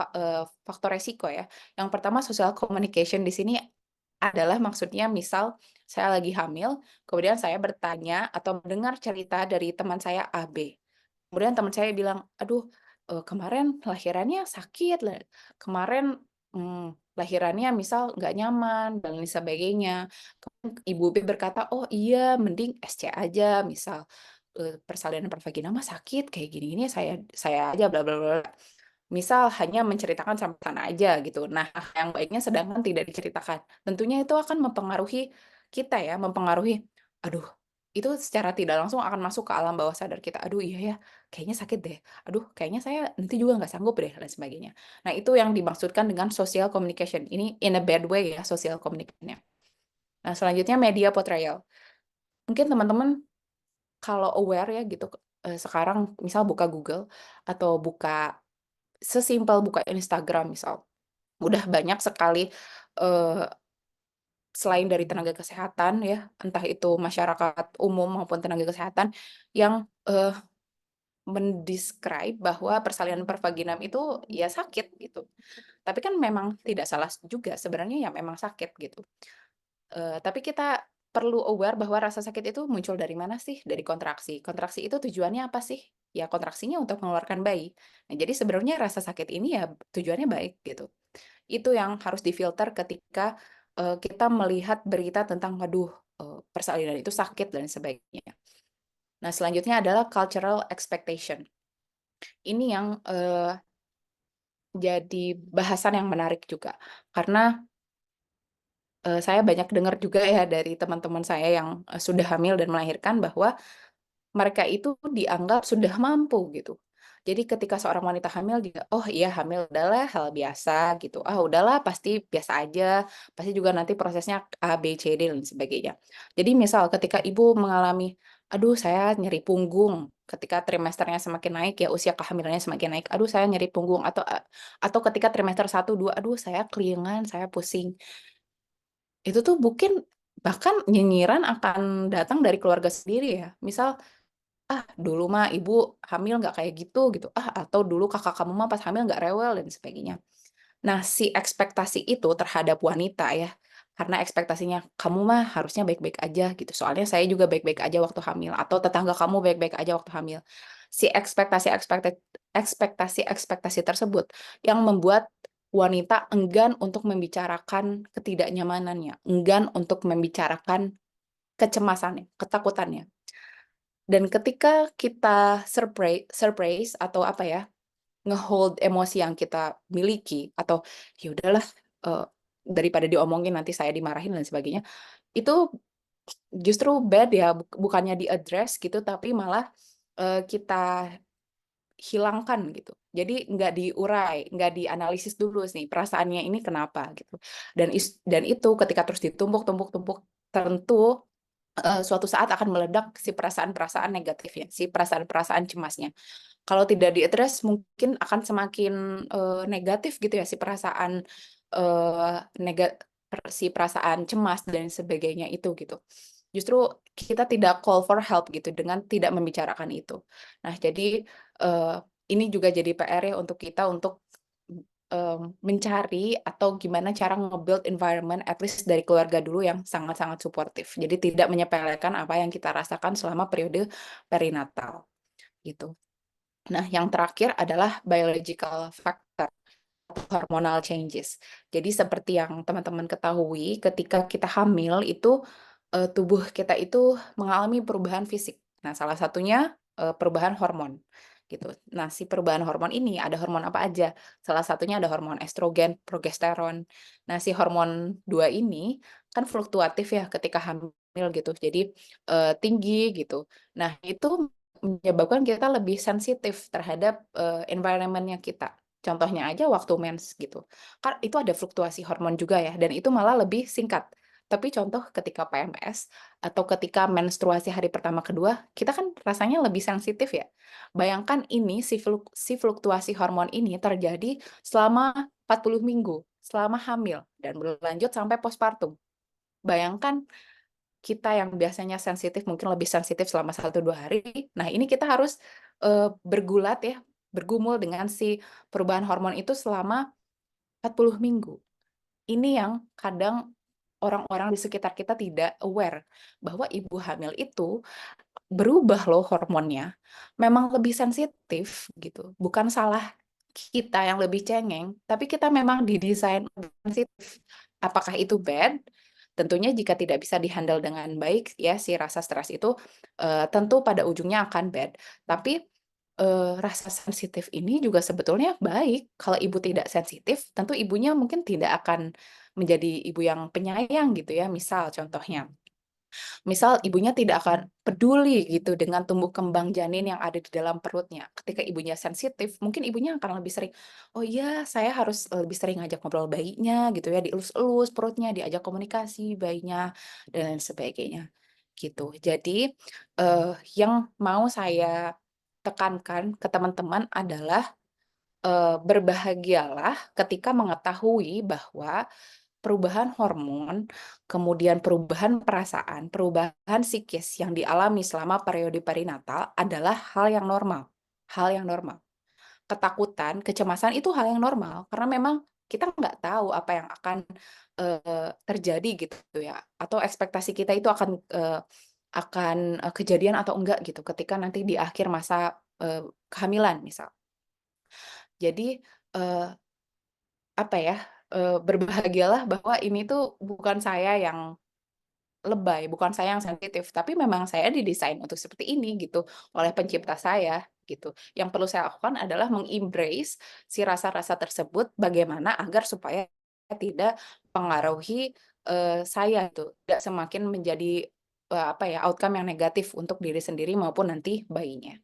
faktor resiko ya? Yang pertama social communication di sini adalah maksudnya misal saya lagi hamil, kemudian saya bertanya atau mendengar cerita dari teman saya A, B. Kemudian teman saya bilang, "Aduh, kemarin lahirannya sakit, kemarin, lahirannya misal nggak nyaman dan lain sebagainya." Ibu B berkata, "Oh iya, mending SC aja," misal, "Persalinan per vagina mah sakit, kayak gini-gini saya aja bla bla bla." Misal hanya menceritakan sampai sana aja gitu. Nah, yang baiknya sedangkan tidak diceritakan. Tentunya itu akan mempengaruhi kita ya, mempengaruhi, aduh, itu secara tidak langsung akan masuk ke alam bawah sadar kita, "Aduh iya ya, kayaknya sakit deh. Aduh, kayaknya saya nanti juga nggak sanggup deh," dan sebagainya. Nah, itu yang dimaksudkan dengan social communication. Ini in a bad way ya, social communication-nya. Nah, selanjutnya media portrayal. Mungkin teman-teman kalau aware ya gitu, sekarang misal buka Google atau sesimpel buka Instagram misal, udah banyak sekali, eee, selain dari tenaga kesehatan ya, entah itu masyarakat umum maupun tenaga kesehatan yang, mendescribe bahwa persalinan per vaginam itu ya sakit gitu. Tapi kan memang tidak salah juga sebenarnya ya memang sakit gitu. Tapi kita perlu aware bahwa rasa sakit itu muncul dari mana sih? Dari kontraksi. Kontraksi itu tujuannya apa sih? Ya kontraksinya untuk mengeluarkan bayi. Nah, jadi sebenarnya rasa sakit ini ya tujuannya baik gitu. Itu yang harus difilter ketika, kita melihat berita tentang, waduh, persalinan itu sakit dan sebagainya. Nah, selanjutnya adalah cultural expectation. Ini yang, jadi bahasan yang menarik juga. Karena, saya banyak dengar juga ya dari teman-teman saya yang, sudah hamil dan melahirkan bahwa mereka itu dianggap sudah mampu gitu. Jadi ketika seorang wanita hamil juga, "Oh iya hamil udahlah hal biasa," gitu, "Ah udahlah pasti biasa aja, pasti juga nanti prosesnya A, B, C, D, dan sebagainya." Jadi misal ketika ibu mengalami, "Aduh saya nyeri punggung," ketika trimesternya semakin naik ya, usia kehamilannya semakin naik, "Aduh saya nyeri punggung," atau ketika trimester 1, 2, "Aduh saya keliengan, saya pusing." Itu tuh mungkin bahkan nyinyiran akan datang dari keluarga sendiri ya. Misal, "Ah, dulu mah ibu hamil nggak kayak gitu," gitu. "Ah, atau dulu kakak kamu mah pas hamil nggak rewel," dan sebagainya. Nah, si ekspektasi itu terhadap wanita ya, karena ekspektasinya, "Kamu mah harusnya baik-baik aja," gitu, "soalnya saya juga baik-baik aja waktu hamil," atau "tetangga kamu baik-baik aja waktu hamil." Si ekspektasi-ekspektasi tersebut yang membuat wanita enggan untuk membicarakan ketidaknyamanannya, enggan untuk membicarakan kecemasannya, ketakutannya. Dan ketika kita surprise atau apa ya, nge-hold emosi yang kita miliki atau, "Ya udahlah, eee, daripada diomongin nanti saya dimarahin," dan sebagainya, itu justru bad ya, bukannya di-address gitu, tapi malah, kita hilangkan gitu. Jadi nggak diurai, nggak dianalisis dulu nih perasaannya ini kenapa gitu. Dan itu ketika terus ditumpuk, tentu, suatu saat akan meledak si perasaan-perasaan negatifnya, si perasaan-perasaan cemasnya. Kalau tidak diaddress mungkin akan semakin, negatif gitu ya si perasaan, eee, nega si perasaan cemas dan sebagainya itu gitu. Justru kita tidak call for help gitu dengan tidak membicarakan itu. Nah jadi, eee, ini juga jadi PR ya untuk kita untuk, mencari atau gimana cara nge-build environment at least dari keluarga dulu yang sangat-sangat suportif. Jadi tidak menyepelekan apa yang kita rasakan selama periode perinatal, gitu. Nah, yang terakhir adalah biological factor atau hormonal changes. Jadi seperti yang teman-teman ketahui, ketika kita hamil itu, tubuh kita itu mengalami perubahan fisik. Nah, salah satunya, perubahan hormon. gitu. Nah, si perubahan hormon ini ada hormon apa aja? Salah satunya ada hormon estrogen, progesteron. Nah, si hormon 2 ini kan fluktuatif ya ketika hamil gitu. Jadi, tinggi gitu. Nah, itu menyebabkan kita lebih sensitif terhadap, environment-nya kita. Contohnya aja waktu mens gitu. Kan itu ada fluktuasi hormon juga ya, dan itu malah lebih singkat. Tapi contoh ketika PMS atau ketika menstruasi hari pertama, kedua, kita kan rasanya lebih sensitif ya. Bayangkan ini si fluktuasi hormon ini terjadi selama 40 minggu, selama hamil dan berlanjut sampai postpartum. Bayangkan kita yang biasanya sensitif mungkin lebih sensitif selama 1, 2 hari. Nah, ini kita harus, bergulat ya, bergumul dengan si perubahan hormon itu selama 40 minggu. Ini yang kadang orang-orang di sekitar kita tidak aware bahwa ibu hamil itu berubah loh hormonnya, memang lebih sensitif gitu, bukan salah kita yang lebih cengeng, tapi kita memang didesain lebih sensitif. Apakah itu bad? Tentunya jika tidak bisa di-handle dengan baik ya si rasa stres itu, tentu pada ujungnya akan bad. Tapi, rasa sensitif ini juga sebetulnya baik. Kalau ibu tidak sensitif, tentu ibunya mungkin tidak akan menjadi ibu yang penyayang gitu ya, misal contohnya. Misal ibunya tidak akan peduli gitu dengan tumbuh kembang janin yang ada di dalam perutnya. Ketika ibunya sensitif, mungkin ibunya akan lebih sering, "Oh iya, saya harus lebih sering ngajak ngobrol bayinya," gitu ya, dielus-elus perutnya, diajak komunikasi bayinya, dan lain sebagainya, gitu. Jadi, yang mau saya tekankan ke teman-teman adalah, berbahagialah ketika mengetahui bahwa perubahan hormon, kemudian perubahan perasaan, perubahan psikis yang dialami selama periode perinatal adalah hal yang normal. Ketakutan, kecemasan itu hal yang normal, karena memang kita nggak tahu apa yang akan, terjadi gitu ya, atau ekspektasi kita itu akan kejadian atau enggak gitu ketika nanti di akhir masa, kehamilan misal. Jadi, eee apa ya, berbahagialah bahwa ini tuh bukan saya yang lebay, bukan saya yang sensitif, tapi memang saya didesain untuk seperti ini gitu, oleh pencipta saya, gitu. Yang perlu saya lakukan adalah meng-embrace si rasa-rasa tersebut, bagaimana agar supaya tidak mempengaruhi, saya tuh, tidak semakin menjadi, apa ya, outcome yang negatif untuk diri sendiri maupun nanti bayinya.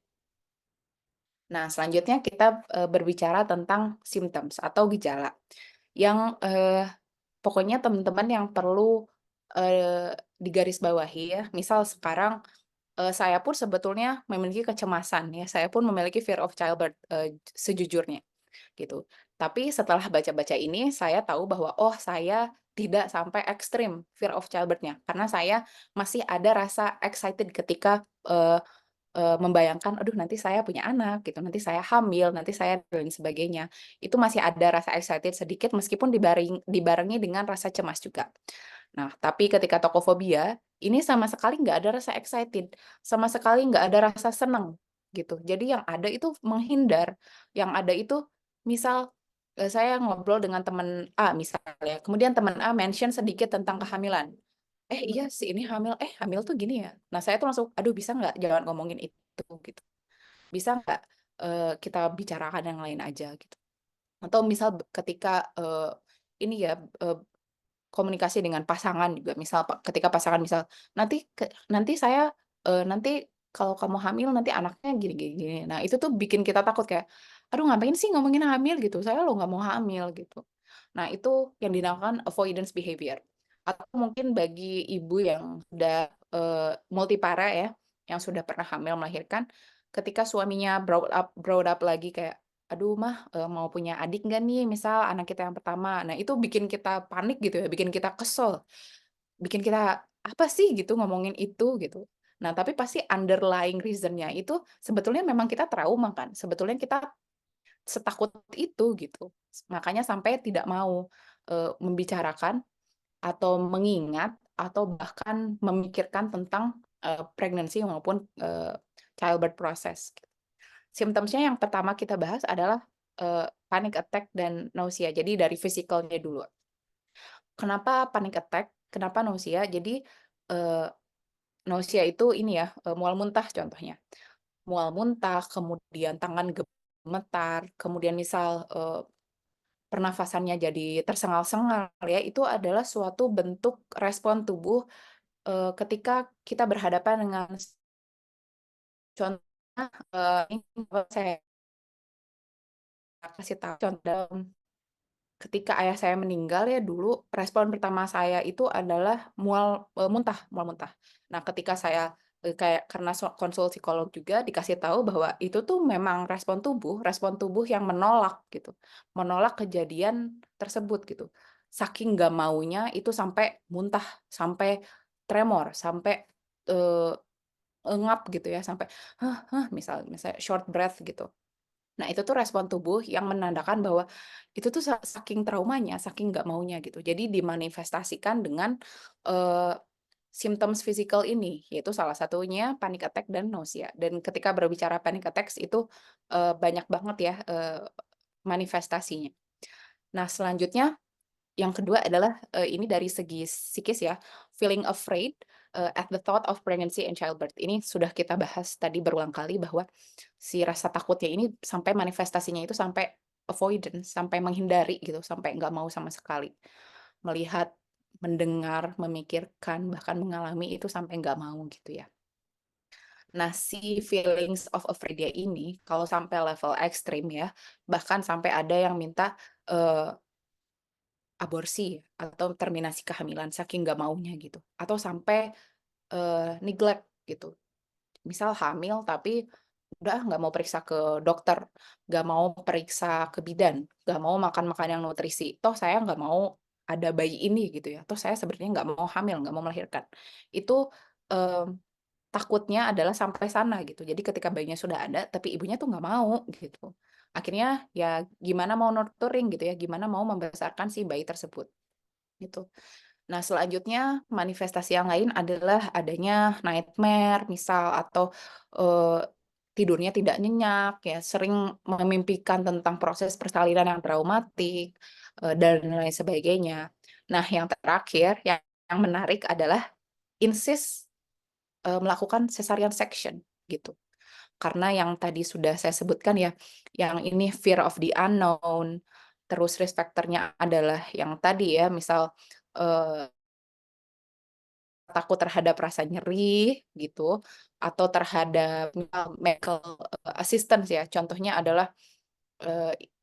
Nah, selanjutnya kita, berbicara tentang symptoms atau gejala yang, pokoknya teman-teman yang perlu, digarisbawahi ya. Misal sekarang, saya pun sebetulnya memiliki kecemasan ya, saya pun memiliki fear of childbirth, sejujurnya, gitu. Tapi setelah baca-baca ini, saya tahu bahwa, oh saya tidak sampai ekstrim fear of childbirth-nya, karena saya masih ada rasa excited ketika, membayangkan, "Aduh nanti saya punya anak," gitu, "nanti saya hamil, nanti saya" dan sebagainya. Itu masih ada rasa excited sedikit meskipun dibarengi dengan rasa cemas juga. Nah, tapi ketika tokophobia, ini sama sekali nggak ada rasa excited, sama sekali nggak ada rasa senang, gitu. Jadi yang ada itu menghindar, yang ada itu misal, saya ngobrol dengan teman A misalnya, kemudian teman A mention sedikit tentang kehamilan. "Eh, iya si ini hamil, hamil tuh gini ya?" Nah, saya tuh langsung, "Aduh bisa nggak jangan ngomongin itu," gitu. "Bisa nggak, kita bicarakan yang lain aja," gitu. Atau misal ketika, ini ya, komunikasi dengan pasangan juga, misal ketika pasangan misal, "Nanti saya, nanti kalau kamu hamil nanti anaknya gini gini gini." Nah, itu tuh bikin kita takut kayak, "Aduh ngapain sih ngomongin hamil gitu, saya lo nggak mau hamil," gitu. Nah, itu yang dinamakan avoidance behavior. Atau mungkin bagi ibu yang sudah, multipara ya, yang sudah pernah hamil melahirkan, ketika suaminya brought up lagi kayak, "Aduh Mah, mau punya adik nggak nih?" Misal anak kita yang pertama. Nah itu bikin kita panik gitu ya, bikin kita kesel, bikin kita, "Apa sih?" Gitu ngomongin itu gitu. Nah tapi pasti underlying reason-nya itu sebetulnya memang kita trauma kan, sebetulnya kita setakut itu gitu. Makanya sampai tidak mau, membicarakan atau mengingat atau bahkan memikirkan tentang, pregnancy maupun, childbirth process. Symptoms-nya yang pertama kita bahas adalah, panic attack dan nausea. Jadi dari physical-nya dulu. Kenapa panic attack? Kenapa nausea? Jadi, eee, nausea itu ini ya, mual muntah contohnya. mual muntah, kemudian tangan gemetar, kemudian misal, pernafasannya jadi tersengal-sengal ya, itu adalah suatu bentuk respon tubuh, ketika kita berhadapan dengan contohnya, ini saya kasih tahu contoh ketika ayah saya meninggal ya dulu, respon pertama saya itu adalah mual muntah. Nah, ketika saya, kayak karena konsul psikolog juga dikasih tahu bahwa itu tuh memang respon tubuh yang menolak gitu, menolak kejadian tersebut gitu. Saking nggak maunya itu sampai muntah, sampai tremor, sampai, eee, engap gitu ya, sampai, misalnya short breath gitu. Nah, itu tuh respon tubuh yang menandakan bahwa itu tuh saking traumanya, saking nggak maunya gitu. Jadi dimanifestasikan dengan, eee, symptoms physical ini, yaitu salah satunya panic attack dan nausea. Dan ketika berbicara panic attacks itu, banyak banget ya, manifestasinya. Nah, selanjutnya yang kedua adalah, ini dari segi psikis ya, feeling afraid, at the thought of pregnancy and childbirth. Ini sudah kita bahas tadi berulang kali bahwa si rasa takutnya ini sampai manifestasinya itu sampai avoidance, sampai menghindari gitu, sampai nggak mau sama sekali. Melihat, mendengar, memikirkan, bahkan mengalami itu sampai nggak mau gitu ya. Nah, si feelings of afraid-nya ini kalau sampai level ekstrim ya, bahkan sampai ada yang minta, aborsi atau terminasi kehamilan saking nggak maunya gitu, atau sampai, neglect gitu. Misal hamil tapi udah nggak mau periksa ke dokter, nggak mau periksa ke bidan, nggak mau makan makan yang nutrisi, toh saya nggak mau ada bayi ini gitu ya, toh saya sebenarnya nggak mau hamil, nggak mau melahirkan. Itu, mmm, takutnya adalah sampai sana gitu. Jadi ketika bayinya sudah ada, tapi ibunya tuh nggak mau gitu. Akhirnya ya gimana mau nurturing gitu ya, gimana mau membesarkan si bayi tersebut, gitu. Nah, selanjutnya manifestasi yang lain adalah adanya nightmare misal atau, eee, tidurnya tidak nyenyak ya, sering memimpikan tentang proses persalinan yang traumatik, dan lain sebagainya. Nah, yang terakhir yang menarik adalah insist, melakukan cesarean section gitu. Karena yang tadi sudah saya sebutkan ya, yang ini fear of the unknown, terus risk factor-nya adalah yang tadi ya, misal, eee takut terhadap rasa nyeri gitu, atau terhadap misal medical, assistance ya, contohnya adalah,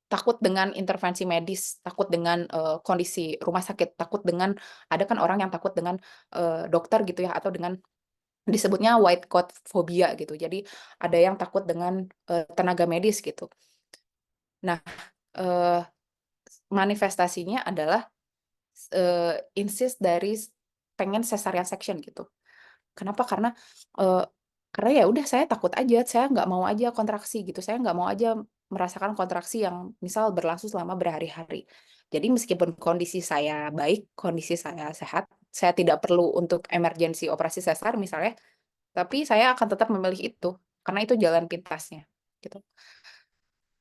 takut dengan intervensi medis, takut dengan, kondisi rumah sakit, takut dengan ada kan orang yang takut dengan, dokter gitu ya, atau dengan disebutnya white coat phobia gitu. Jadi ada yang takut dengan, tenaga medis gitu. Nah, eee, manifestasinya adalah, insist dari pengen cesarean section gitu. Kenapa? Eee, karena ya udah saya takut aja, saya nggak mau aja kontraksi gitu, saya nggak mau aja merasakan kontraksi yang misal berlangsung selama berhari-hari. Jadi meskipun kondisi saya baik, kondisi saya sehat, saya tidak perlu untuk emergensi operasi sesar misalnya, tapi saya akan tetap memilih itu, karena itu jalan pintasnya, gitu.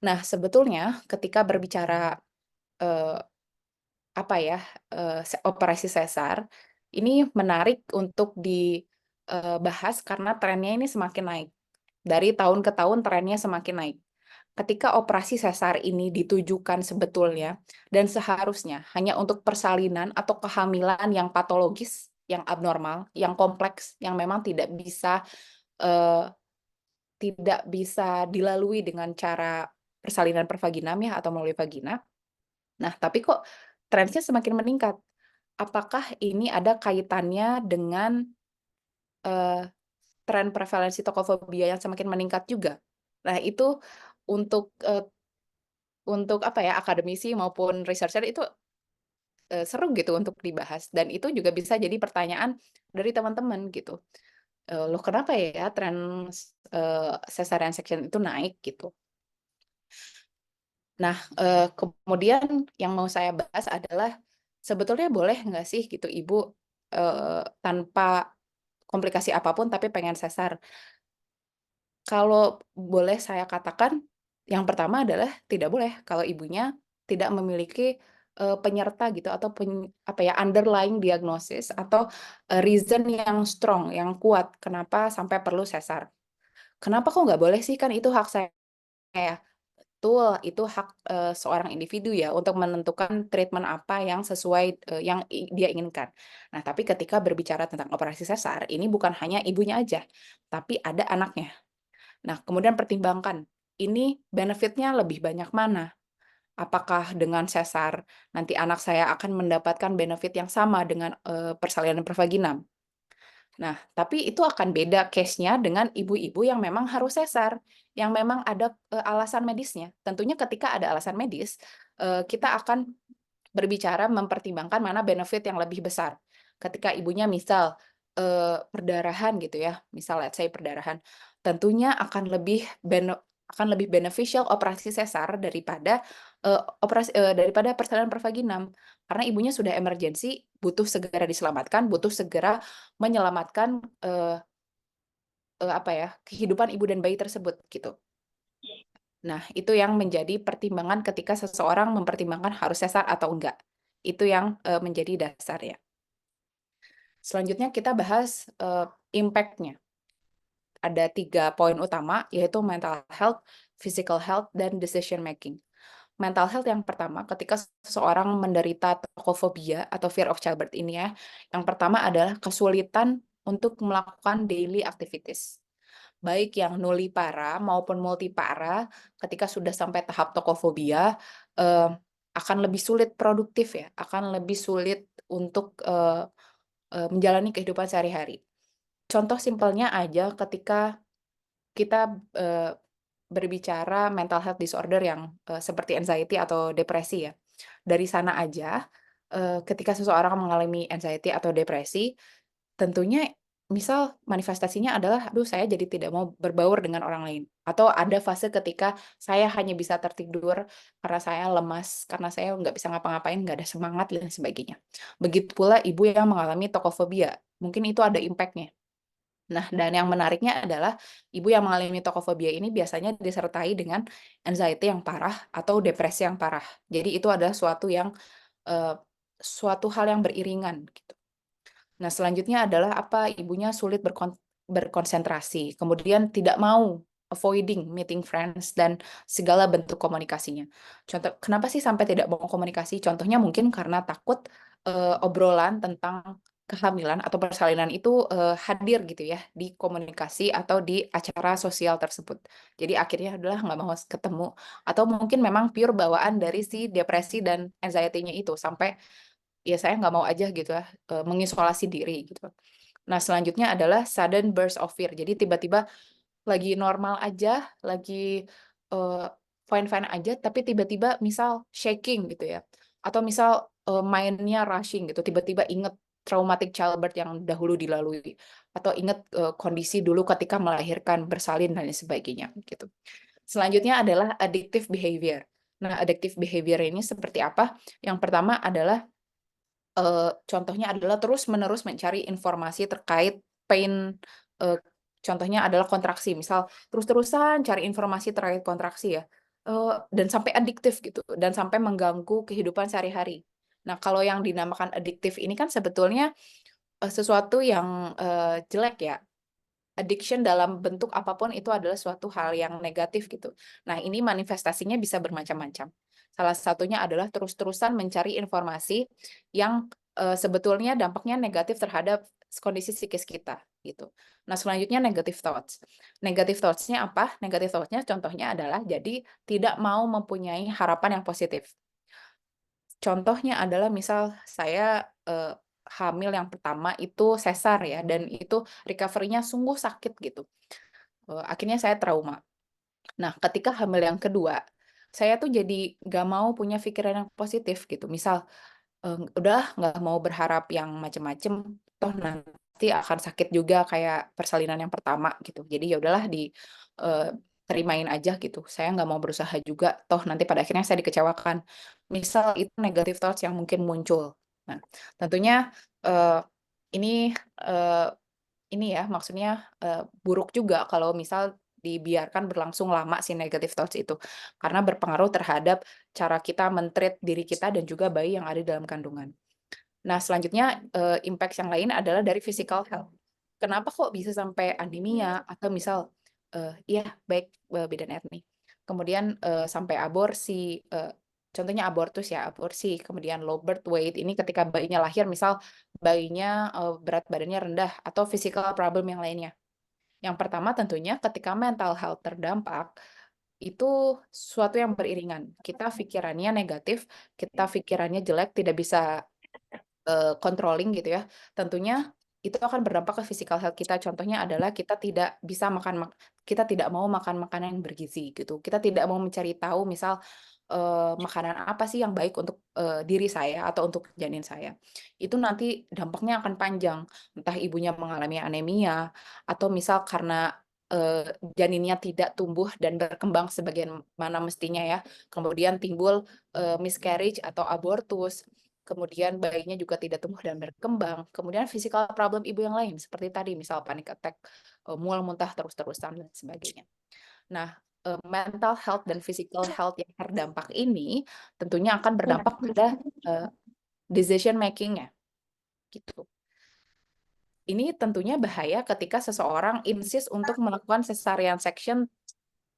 Nah, sebetulnya ketika berbicara, eee, apa ya, operasi sesar, ini menarik untuk bahas karena trennya ini semakin naik. Dari tahun ke tahun trennya semakin naik. Ketika operasi sesar ini ditujukan sebetulnya dan seharusnya hanya untuk persalinan atau kehamilan yang patologis, yang abnormal, yang kompleks, yang memang eee, tidak bisa dilalui dengan cara persalinan per vaginam ya atau melalui vagina. Nah, tapi kok trennya semakin meningkat. Apakah ini ada kaitannya dengan, eee, tren prevalensi tokoфобia yang semakin meningkat juga? Nah, itu untuk, apa ya, akademisi maupun researcher itu, seru gitu untuk dibahas dan itu juga bisa jadi pertanyaan dari teman-teman gitu. Loh kenapa ya tren cesarean section itu naik gitu? Nah, kemudian yang mau saya bahas adalah sebetulnya boleh nggak sih gitu ibu, tanpa komplikasi apapun tapi pengen sesar? Kalau boleh saya katakan, yang pertama adalah tidak boleh kalau ibunya tidak memiliki, penyerta gitu atau apa ya, underlying diagnosis atau, reason yang strong, yang kuat kenapa sampai perlu sesar. kenapa kok nggak boleh sih, kan itu hak saya. Betul, itu hak, seorang individu ya untuk menentukan treatment apa yang sesuai, yang dia inginkan. Nah, tapi ketika berbicara tentang operasi sesar, ini bukan hanya ibunya aja, tapi ada anaknya. Nah, kemudian pertimbangkan, ini benefit-nya lebih banyak mana? Apakah dengan sesar nanti anak saya akan mendapatkan benefit yang sama dengan, persalinan pervaginam? Nah, tapi itu akan beda case-nya dengan ibu-ibu yang memang harus sesar, yang memang ada, alasan medisnya. Tentunya ketika ada alasan medis, kita akan berbicara mempertimbangkan mana benefit yang lebih besar. Ketika ibunya misal, perdarahan gitu ya, misal let's say perdarahan, tentunya akan lebih beneficial operasi sesar daripada, daripada persalinan pervaginam. Karena ibunya sudah emergensi, butuh segera diselamatkan, butuh segera menyelamatkan, apa ya, kehidupan ibu dan bayi tersebut, gitu. Nah, itu yang menjadi pertimbangan ketika seseorang mempertimbangkan harus sesar atau enggak. Itu yang, menjadi dasar ya. Selanjutnya kita bahas, impact-nya. Ada 3 poin utama, yaitu mental health, physical health, dan decision making. Mental health yang pertama, ketika seseorang menderita tokophobia atau fear of childbirth ini ya, yang pertama adalah kesulitan untuk melakukan daily activities. Baik yang nulipara maupun multipara, ketika sudah sampai tahap tokophobia, akan lebih sulit produktif ya, akan lebih sulit untuk, menjalani kehidupan sehari-hari. Contoh simpelnya aja ketika kita, berbicara mental health disorder yang, seperti anxiety atau depresi ya. Dari sana aja, ketika seseorang mengalami anxiety atau depresi, tentunya misal manifestasinya adalah, "Aduh saya jadi tidak mau berbaur dengan orang lain." Atau ada fase ketika saya hanya bisa tertidur karena saya lemas, karena saya nggak bisa ngapa-ngapain, nggak ada semangat dan sebagainya. Begitu pula ibu yang mengalami tokophobia, mungkin itu ada impact-nya. Nah, dan yang menariknya adalah ibu yang mengalami tokophobia ini biasanya disertai dengan anxiety yang parah atau depresi yang parah. Jadi itu adalah eee, suatu hal yang beriringan gitu. Nah, selanjutnya adalah apa, ibunya sulit berkonsentrasi, kemudian tidak mau, avoiding meeting friends dan segala bentuk komunikasinya. Contoh, kenapa sih sampai tidak mau komunikasi? Contohnya mungkin karena takut, obrolan tentang kehamilan atau persalinan itu, hadir gitu ya di komunikasi atau di acara sosial tersebut. Jadi akhirnya adalah nggak mau ketemu, atau mungkin memang pure bawaan dari si depresi dan anxiety-nya itu, sampai ya saya nggak mau aja gitu ya, mengisolasi diri gitu. Nah, selanjutnya adalah sudden burst of fear. Jadi tiba-tiba lagi normal aja, lagi, fine-fine aja, tapi tiba-tiba misal shaking gitu ya, atau misal, mindnya rushing gitu, tiba-tiba inget traumatic childbirth yang dahulu dilalui, atau inget, kondisi dulu ketika melahirkan, bersalin dan lain sebagainya gitu. Selanjutnya adalah addictive behavior. Nah, addictive behavior ini seperti apa? Yang pertama adalah contohnya adalah terus-menerus mencari informasi terkait pain, eee, contohnya adalah kontraksi, misal terus-terusan cari informasi terkait kontraksi ya, dan sampai adiktif gitu, dan sampai mengganggu kehidupan sehari-hari. Nah, kalau yang dinamakan adiktif ini kan sebetulnya, sesuatu yang, jelek ya. Addiction dalam bentuk apapun itu adalah suatu hal yang negatif gitu. Nah, ini manifestasinya bisa bermacam-macam. Salah satunya adalah terus-terusan mencari informasi yang, sebetulnya dampaknya negatif terhadap kondisi psikis kita, gitu. Nah, selanjutnya negative thoughts. Negative thoughts-nya apa? Negative thoughts-nya contohnya adalah jadi tidak mau mempunyai harapan yang positif. Contohnya adalah misal saya, hamil yang pertama itu sesar ya, dan itu recovery-nya sungguh sakit gitu. Akhirnya saya trauma. Nah, ketika hamil yang kedua, saya tuh jadi nggak mau punya pikiran yang positif gitu. Misal, udah nggak mau berharap yang macem-macem, toh nanti akan sakit juga kayak persalinan yang pertama gitu. Jadi ya udahlah eee, terimain aja gitu. Saya nggak mau berusaha juga, toh nanti pada akhirnya saya dikecewakan. Misal itu negative thoughts yang mungkin muncul. Nah, tentunya, eee, ini, eee ini ya, maksudnya, buruk juga kalau misal dibiarkan berlangsung lama si negative thoughts itu, karena berpengaruh terhadap cara kita men-treat diri kita dan juga bayi yang ada di dalam kandungan. Nah, selanjutnya, impact yang lain adalah dari physical health. Kenapa kok bisa sampai anemia atau misal, Iya, baik, bidan Erni. Kemudian, sampai aborsi, contohnya abortus ya, aborsi, kemudian low birth weight, ini ketika bayinya lahir, misal bayinya, berat badannya rendah atau physical problem yang lainnya. Yang pertama tentunya ketika mental health terdampak, itu suatu yang beriringan. Kita pikirannya negatif, kita pikirannya jelek, tidak bisa controlling gitu ya, tentunya itu akan berdampak ke physical health kita. Contohnya adalah kita tidak bisa kita tidak mau makan makanan yang bergizi gitu. Kita tidak mau mencari tahu misal, makanan apa sih yang baik untuk, diri saya atau untuk janin saya. Itu nanti dampaknya akan panjang, entah ibunya mengalami anemia atau misal karena, janinnya tidak tumbuh dan berkembang sebagaimana mestinya ya, kemudian timbul, miscarriage atau abortus. Kemudian bayinya juga tidak tumbuh dan berkembang, kemudian physical problem ibu yang lain seperti tadi misal panic attack, mual muntah terus-terusan dan sebagainya. Nah, mental health dan physical health yang terdampak ini tentunya akan berdampak pada, decision making-nya, gitu. Ini tentunya bahaya ketika seseorang insist untuk melakukan cesarean section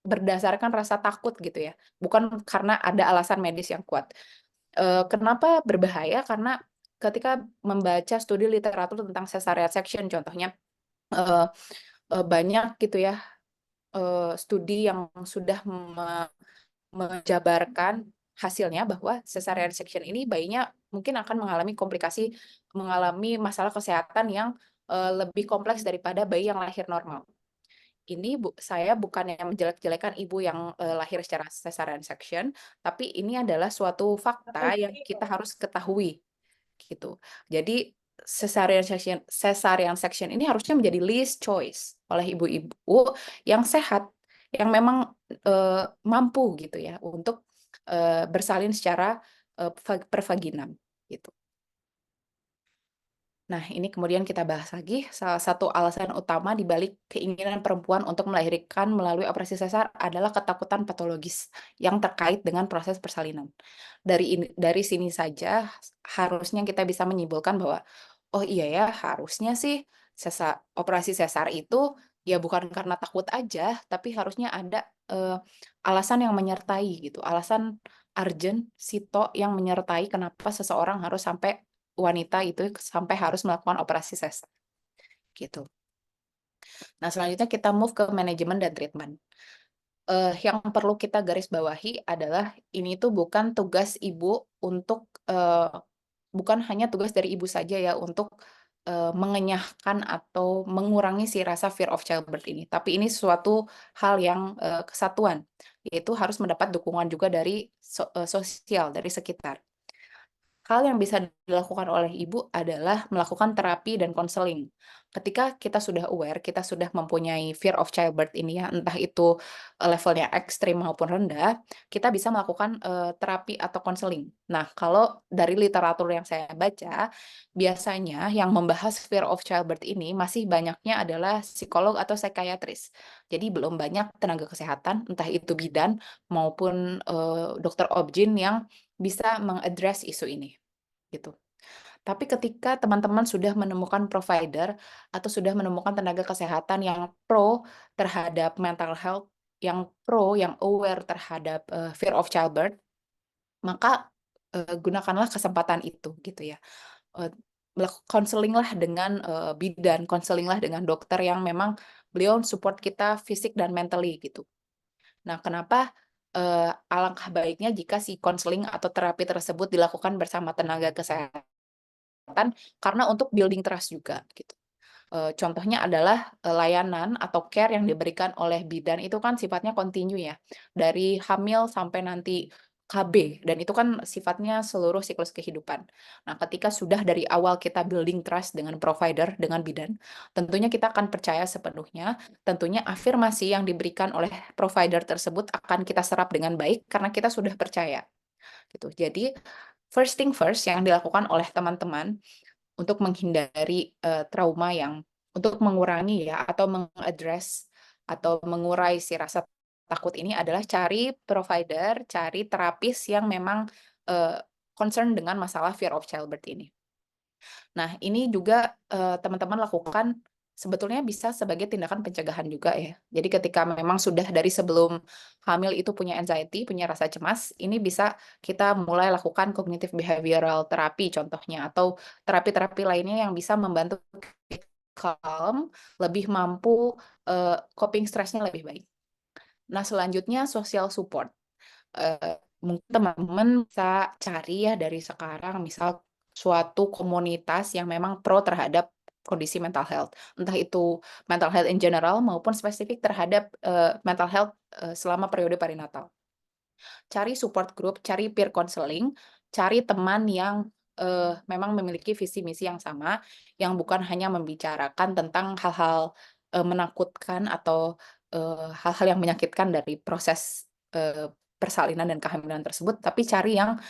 berdasarkan rasa takut gitu ya, bukan karena ada alasan medis yang kuat. Kenapa berbahaya? Karena ketika membaca studi literatur tentang cesarean section contohnya, eee banyak gitu ya, studi yang sudah menjabarkan hasilnya bahwa cesarean section ini bayinya mungkin akan mengalami komplikasi, mengalami masalah kesehatan yang, lebih kompleks daripada bayi yang lahir normal. Ini saya bukannya menjelek-jelekan ibu yang, lahir secara cesarean section, tapi ini adalah suatu fakta yang kita harus ketahui, gitu. Jadi cesarean section ini harusnya menjadi least choice oleh ibu-ibu yang sehat, yang memang, mampu gitu ya untuk, bersalin secara, pervaginam, gitu. Nah, ini kemudian kita bahas lagi, salah satu alasan utama di balik keinginan perempuan untuk melahirkan melalui operasi sesar adalah ketakutan patologis yang terkait dengan proses persalinan. Dari sini saja harusnya kita bisa menyimpulkan bahwa, oh iya ya, harusnya sih operasi sesar itu ya bukan karena takut aja, tapi harusnya ada alasan yang menyertai gitu, alasan urgent, sito yang menyertai kenapa seseorang harus sampai wanita itu sampai harus melakukan operasi sesar, gitu. Nah, selanjutnya kita move ke manajemen dan treatment. Yang perlu kita garis bawahi adalah ini tuh bukan tugas ibu untuk, bukan hanya tugas dari ibu saja ya untuk, mengenyahkan atau mengurangi si rasa fear of childbirth ini, tapi ini suatu hal yang, kesatuan, yaitu harus mendapat dukungan juga dari sosial, dari sekitar. Hal yang bisa dilakukan oleh ibu adalah melakukan terapi dan konseling. Ketika kita sudah aware, kita sudah mempunyai fear of childbirth ini ya, entah itu levelnya ekstrim maupun rendah, kita bisa melakukan terapi atau konseling. Nah, kalau dari literatur yang saya baca, biasanya yang membahas fear of childbirth ini masih banyaknya adalah psikolog atau psikiatris. Jadi belum banyak tenaga kesehatan, entah itu bidan maupun dokter obgyn yang bisa mengadres isu ini, gitu. Tapi ketika teman-teman sudah menemukan provider atau sudah menemukan tenaga kesehatan yang pro terhadap mental health, yang pro, yang aware terhadap, fear of childbirth, maka, gunakanlah kesempatan itu, gitu ya. Eee, konselinglah dengan, bidan, konselinglah dengan dokter yang memang beliau support kita fisik dan mentally, gitu. Nah, kenapa, alangkah baiknya jika si konseling atau terapi tersebut dilakukan bersama tenaga kesehatan, karena untuk building trust juga, gitu. Contohnya adalah, layanan atau care yang diberikan oleh bidan itu kan sifatnya kontinu ya, dari hamil sampai nanti KB, dan itu kan sifatnya seluruh siklus kehidupan. Nah, ketika sudah dari awal kita building trust dengan provider, dengan bidan, tentunya kita akan percaya sepenuhnya, tentunya afirmasi yang diberikan oleh provider tersebut akan kita serap dengan baik karena kita sudah percaya, gitu. Jadi, first thing first yang dilakukan oleh teman-teman untuk menghindari, trauma yang untuk mengurangi ya atau atau mengurai si rasa takut ini adalah cari provider, cari terapis yang memang, eee, concern dengan masalah fear of childbirth ini. Nah, ini juga, teman-teman lakukan Sebetulnya bisa sebagai tindakan pencegahan juga ya. Jadi ketika memang sudah dari sebelum hamil itu punya anxiety, punya rasa cemas, ini bisa kita mulai lakukan cognitive behavioral therapy contohnya, atau terapi-terapi lainnya yang bisa membantu kita calm, lebih mampu coping stresnya lebih baik. Nah, selanjutnya social support. Mungkin teman-teman bisa cari ya dari sekarang, misal suatu komunitas yang memang pro terhadap kondisi mental health. Entah itu mental health in general maupun spesifik terhadap mental health selama periode perinatal. Cari support group, cari peer counseling, cari teman yang memang memiliki visi misi yang sama, yang bukan hanya membicarakan tentang hal-hal menakutkan atau hal-hal yang menyakitkan dari proses persalinan dan kehamilan tersebut, tapi cari yang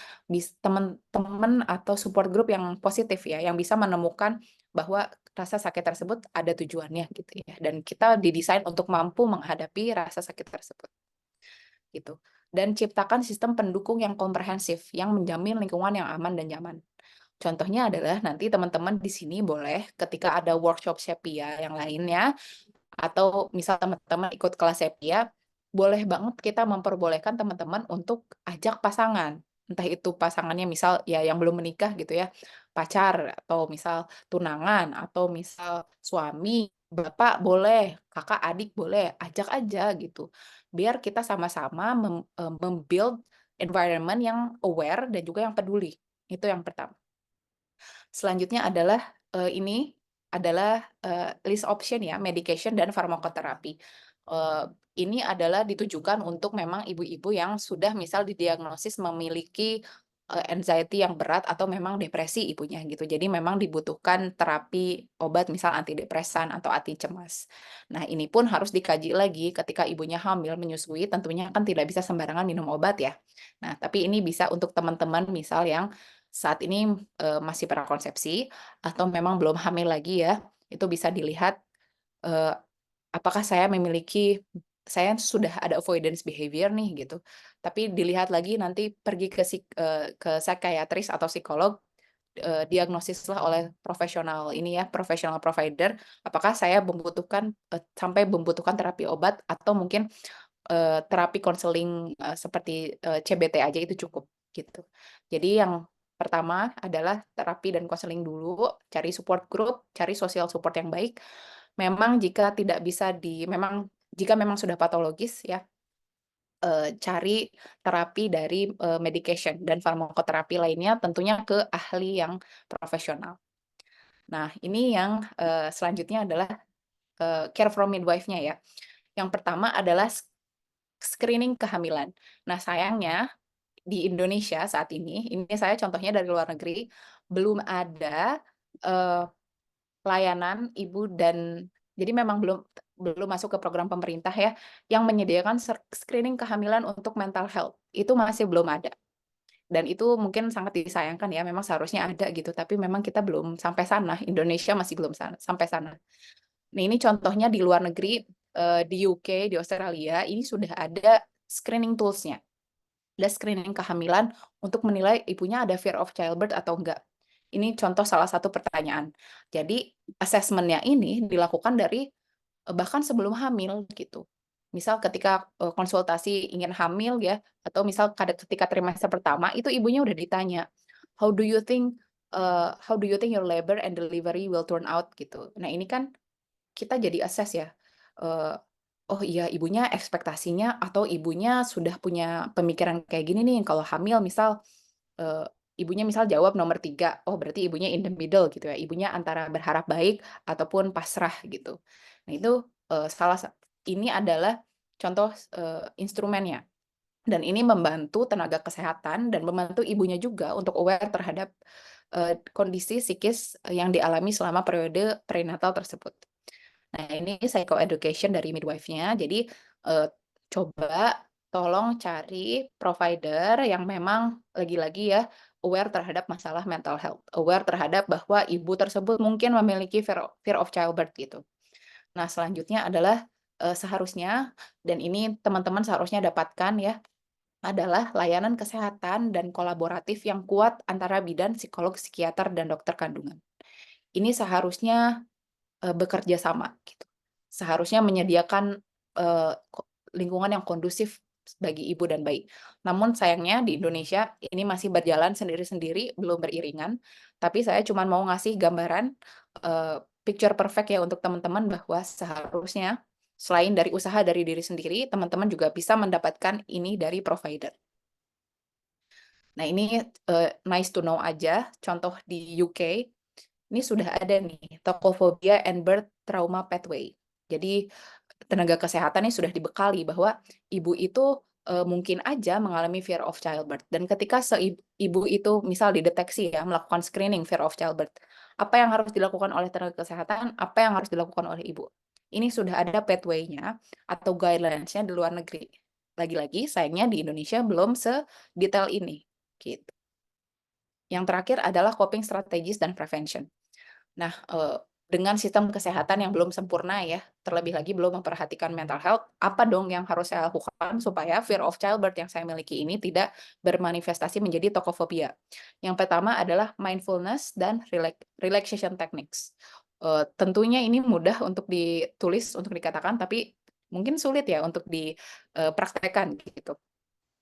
teman-teman atau support group yang positif ya, yang bisa menemukan bahwa rasa sakit tersebut ada tujuannya gitu ya, dan kita didesain untuk mampu menghadapi rasa sakit tersebut gitu. Dan ciptakan sistem pendukung yang komprehensif yang menjamin lingkungan yang aman dan nyaman. Contohnya adalah nanti teman-teman di sini boleh ketika ada workshop Sepia yang lainnya atau misal teman-teman ikut kelas Sepia, boleh banget kita memperbolehkan teman-teman untuk ajak pasangan. Entah itu pasangannya misal ya yang belum menikah gitu ya, pacar atau misal tunangan atau misal suami, bapak boleh, kakak adik boleh, ajak aja gitu. Biar kita sama-sama mem-build environment yang aware dan juga yang peduli. Itu yang pertama. Selanjutnya adalah, ini adalah, list option ya, medication dan farmakoterapi. Ini adalah ditujukan untuk memang ibu-ibu yang sudah misal didiagnosis memiliki, anxiety yang berat atau memang depresi ibunya gitu. Jadi memang dibutuhkan terapi obat misal antidepresan atau anti cemas. Nah, ini pun harus dikaji lagi ketika ibunya hamil menyusui, tentunya kan tidak bisa sembarangan minum obat ya. Nah, tapi ini bisa untuk teman-teman misal yang saat ini, masih prakonsepsi atau memang belum hamil lagi ya, itu bisa dilihat, eee, apakah saya sudah ada avoidance behavior nih gitu, tapi dilihat lagi nanti pergi ke psikiatris atau psikolog, diagnosislah oleh profesional ini ya, professional provider, apakah saya sampai membutuhkan terapi obat atau mungkin, terapi konseling, seperti, CBT aja itu cukup, gitu. Jadi yang pertama adalah terapi dan konseling dulu, cari support group, cari social support yang baik. Memang jika memang sudah patologis ya, cari terapi dari, medication dan farmakoterapi lainnya tentunya ke ahli yang profesional. Nah, ini yang, selanjutnya adalah, care from midwife-nya ya. Yang pertama adalah screening kehamilan. Nah, sayangnya di Indonesia saat ini saya contohnya dari luar negeri, belum ada, eee, layanan ibu dan jadi memang belum belum masuk ke program pemerintah ya, yang menyediakan screening kehamilan untuk mental health, itu masih belum ada. Dan itu mungkin sangat disayangkan ya, memang seharusnya ada gitu, tapi memang kita belum sampai sana, Indonesia masih belum sampai sana. Nah, ini contohnya di luar negeri, di UK, di Australia, ini sudah ada screening tools-nya. Ada screening kehamilan untuk menilai ibunya ada fear of childbirth atau enggak. Ini contoh salah satu pertanyaan. Jadi, asesmennya ini dilakukan dari bahkan sebelum hamil gitu. Misal ketika, konsultasi ingin hamil ya, atau misal ketika trimester pertama, itu ibunya udah ditanya, how do you think your labor and delivery will turn out?" Gitu. Nah, ini kan kita jadi assess ya, eee, oh iya ibunya ekspektasinya atau ibunya sudah punya pemikiran kayak gini nih kalau hamil misal, eee, ibunya misal jawab nomor 3, oh berarti ibunya in the middle gitu ya, ibunya antara berharap baik ataupun pasrah gitu. Nah itu, ini adalah contoh, instrumennya dan ini membantu tenaga kesehatan dan membantu ibunya juga untuk aware terhadap, kondisi psikis yang dialami selama periode prenatal tersebut. Nah, ini psychoeducation dari midwife-nya. Jadi, coba tolong cari provider yang memang lagi-lagi ya, aware terhadap masalah mental health, aware terhadap bahwa ibu tersebut mungkin memiliki fear of childbirth gitu. Nah, selanjutnya adalah, seharusnya dan ini teman-teman seharusnya dapatkan ya, adalah layanan kesehatan dan kolaboratif yang kuat antara bidan, psikolog, psikiater, dan dokter kandungan. Ini seharusnya bekerja sama gitu. Seharusnya menyediakan lingkungan yang kondusif bagi ibu dan bayi. Namun sayangnya di Indonesia ini masih berjalan sendiri-sendiri, belum beriringan. Tapi saya cuma mau ngasih gambaran picture perfect ya untuk teman-teman bahwa seharusnya selain dari usaha dari diri sendiri, teman-teman juga bisa mendapatkan ini dari provider. Nah, ini nice to know aja. Contoh di UK, ini sudah ada nih, Tokophobia and Birth Trauma Pathway. Jadi, tenaga kesehatan ini sudah dibekali bahwa ibu itu mungkin aja mengalami fear of childbirth. Dan ketika ibu itu misal dideteksi ya, melakukan screening fear of childbirth, apa yang harus dilakukan oleh tenaga kesehatan, apa yang harus dilakukan oleh ibu. Ini sudah ada pathway-nya atau guidelines-nya di luar negeri. Lagi-lagi, sayangnya di Indonesia belum sedetail ini. Gitu. Yang terakhir adalah coping strategies dan prevention. Nah, dengan sistem kesehatan yang belum sempurna ya, terlebih lagi belum memperhatikan mental health, apa dong yang harus saya lakukan supaya fear of childbirth yang saya miliki ini tidak bermanifestasi menjadi tokophobia. Yang pertama adalah mindfulness dan relaxation techniques. Tentunya ini mudah untuk ditulis, untuk dikatakan, tapi mungkin sulit ya untuk dipraktekkan gitu.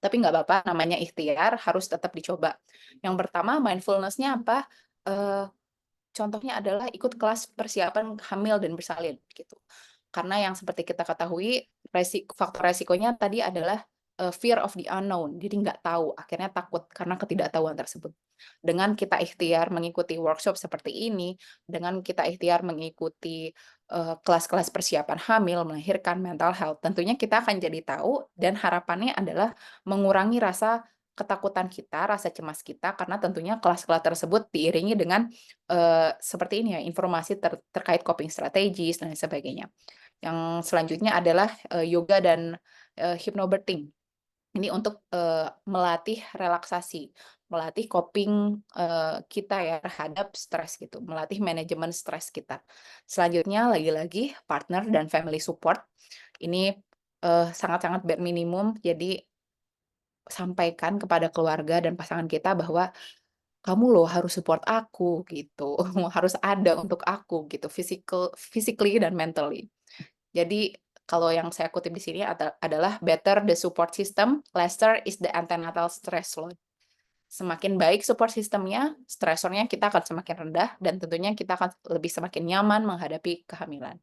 Tapi nggak apa-apa, namanya ikhtiar, harus tetap dicoba. Yang pertama, mindfulness-nya apa? Eh, Contohnya adalah ikut kelas persiapan hamil dan bersalin gitu. Karena yang seperti kita ketahui, faktor resikonya tadi adalah fear of the unknown. Jadi nggak tahu, akhirnya takut karena ketidaktahuan tersebut. Dengan kita ikhtiar mengikuti workshop seperti ini, dengan kita ikhtiar mengikuti kelas-kelas persiapan hamil, melahirkan, mental health, tentunya kita akan jadi tahu dan harapannya adalah mengurangi rasa ketakutan kita, rasa cemas kita, karena tentunya kelas-kelas tersebut diiringi dengan seperti ini ya, informasi terkait coping strategies dan lain sebagainya. Yang selanjutnya adalah yoga dan hypnobirthing. Ini untuk melatih relaksasi, melatih coping kita ya terhadap stres gitu, melatih manajemen stres kita. Selanjutnya lagi-lagi partner dan family support. Ini sangat-sangat bare minimum, jadi sampaikan kepada keluarga dan pasangan kita bahwa kamu loh harus support aku gitu, harus ada untuk aku gitu, physically dan mentally. Jadi kalau yang saya kutip di sini adalah better the support system, lesser is the antenatal stress load. Semakin baik support sistemnya, stresornya kita akan semakin rendah dan tentunya kita akan lebih semakin nyaman menghadapi kehamilan.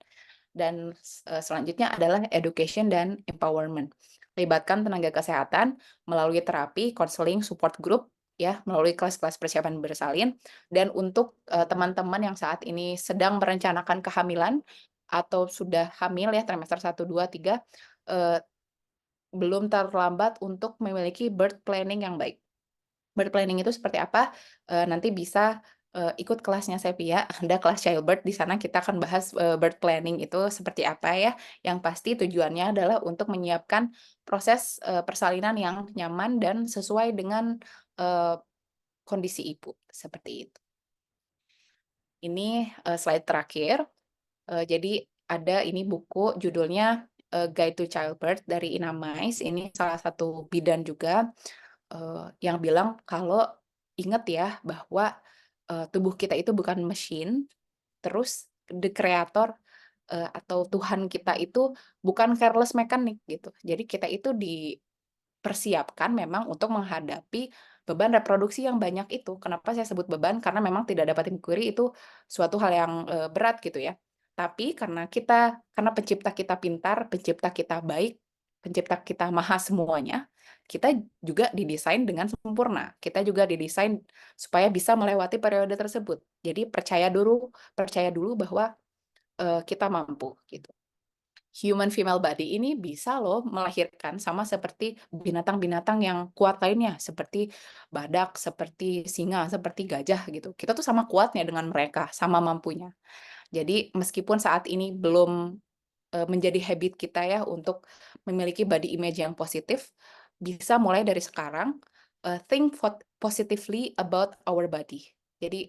Dan selanjutnya adalah education dan empowerment. Libatkan tenaga kesehatan melalui terapi, konseling, support group, ya, melalui kelas-kelas persiapan bersalin. Dan untuk teman-teman yang saat ini sedang merencanakan kehamilan atau sudah hamil ya trimester 1, 2, 3, belum terlambat untuk memiliki birth planning yang baik. Birth planning itu seperti apa? Nanti bisa ikut kelasnya Sepia, ada kelas childbirth, di sana kita akan bahas birth planning itu seperti apa ya. Yang pasti tujuannya adalah untuk menyiapkan proses persalinan yang nyaman dan sesuai dengan eee, kondisi ibu, seperti itu. Ini slide terakhir. Jadi ada ini buku judulnya Guide to Childbirth dari Ina Mais, ini salah satu bidan juga yang bilang kalau ingat ya bahwa tubuh kita itu bukan mesin, terus the creator atau Tuhan kita itu bukan careless mechanic gitu. Jadi kita itu dipersiapkan memang untuk menghadapi beban reproduksi yang banyak itu. Kenapa saya sebut beban? Karena memang tidak dapat dipungkiri itu suatu hal yang berat gitu ya. Tapi karena pencipta kita pintar, pencipta kita baik, pencipta kita maha semuanya, kita juga didesain dengan sempurna. Kita juga didesain supaya bisa melewati periode tersebut. Jadi percaya dulu bahwa kita mampu gitu. Human female body ini bisa loh melahirkan sama seperti binatang-binatang yang kuat lainnya, seperti badak, seperti singa, seperti gajah gitu. Kita tuh sama kuatnya dengan mereka, sama mampunya. Jadi meskipun saat ini belum menjadi habit kita ya untuk memiliki body image yang positif, bisa mulai dari sekarang think positively about our body. Jadi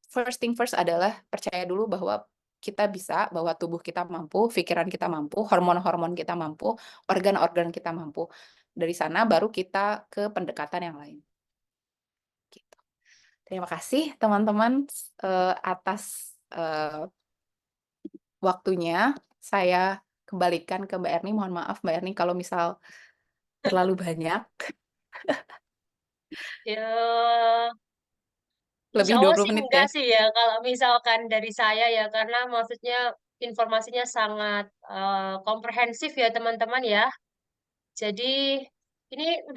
first thing first adalah percaya dulu bahwa kita bisa, bahwa tubuh kita mampu, pikiran kita mampu, hormon-hormon kita mampu, organ-organ kita mampu. Dari sana baru kita ke pendekatan yang lain. Gitu. Terima kasih teman-teman atas waktunya saya kembalikan ke Mbak Erni. Mohon maaf Mbak Erni kalau misal terlalu banyak, Ya, insya lebih dua Allah puluh sih menit enggak ya. sih ya kalau misalkan dari saya ya, karena maksudnya informasinya sangat komprehensif ya teman-teman ya. Jadi ini udah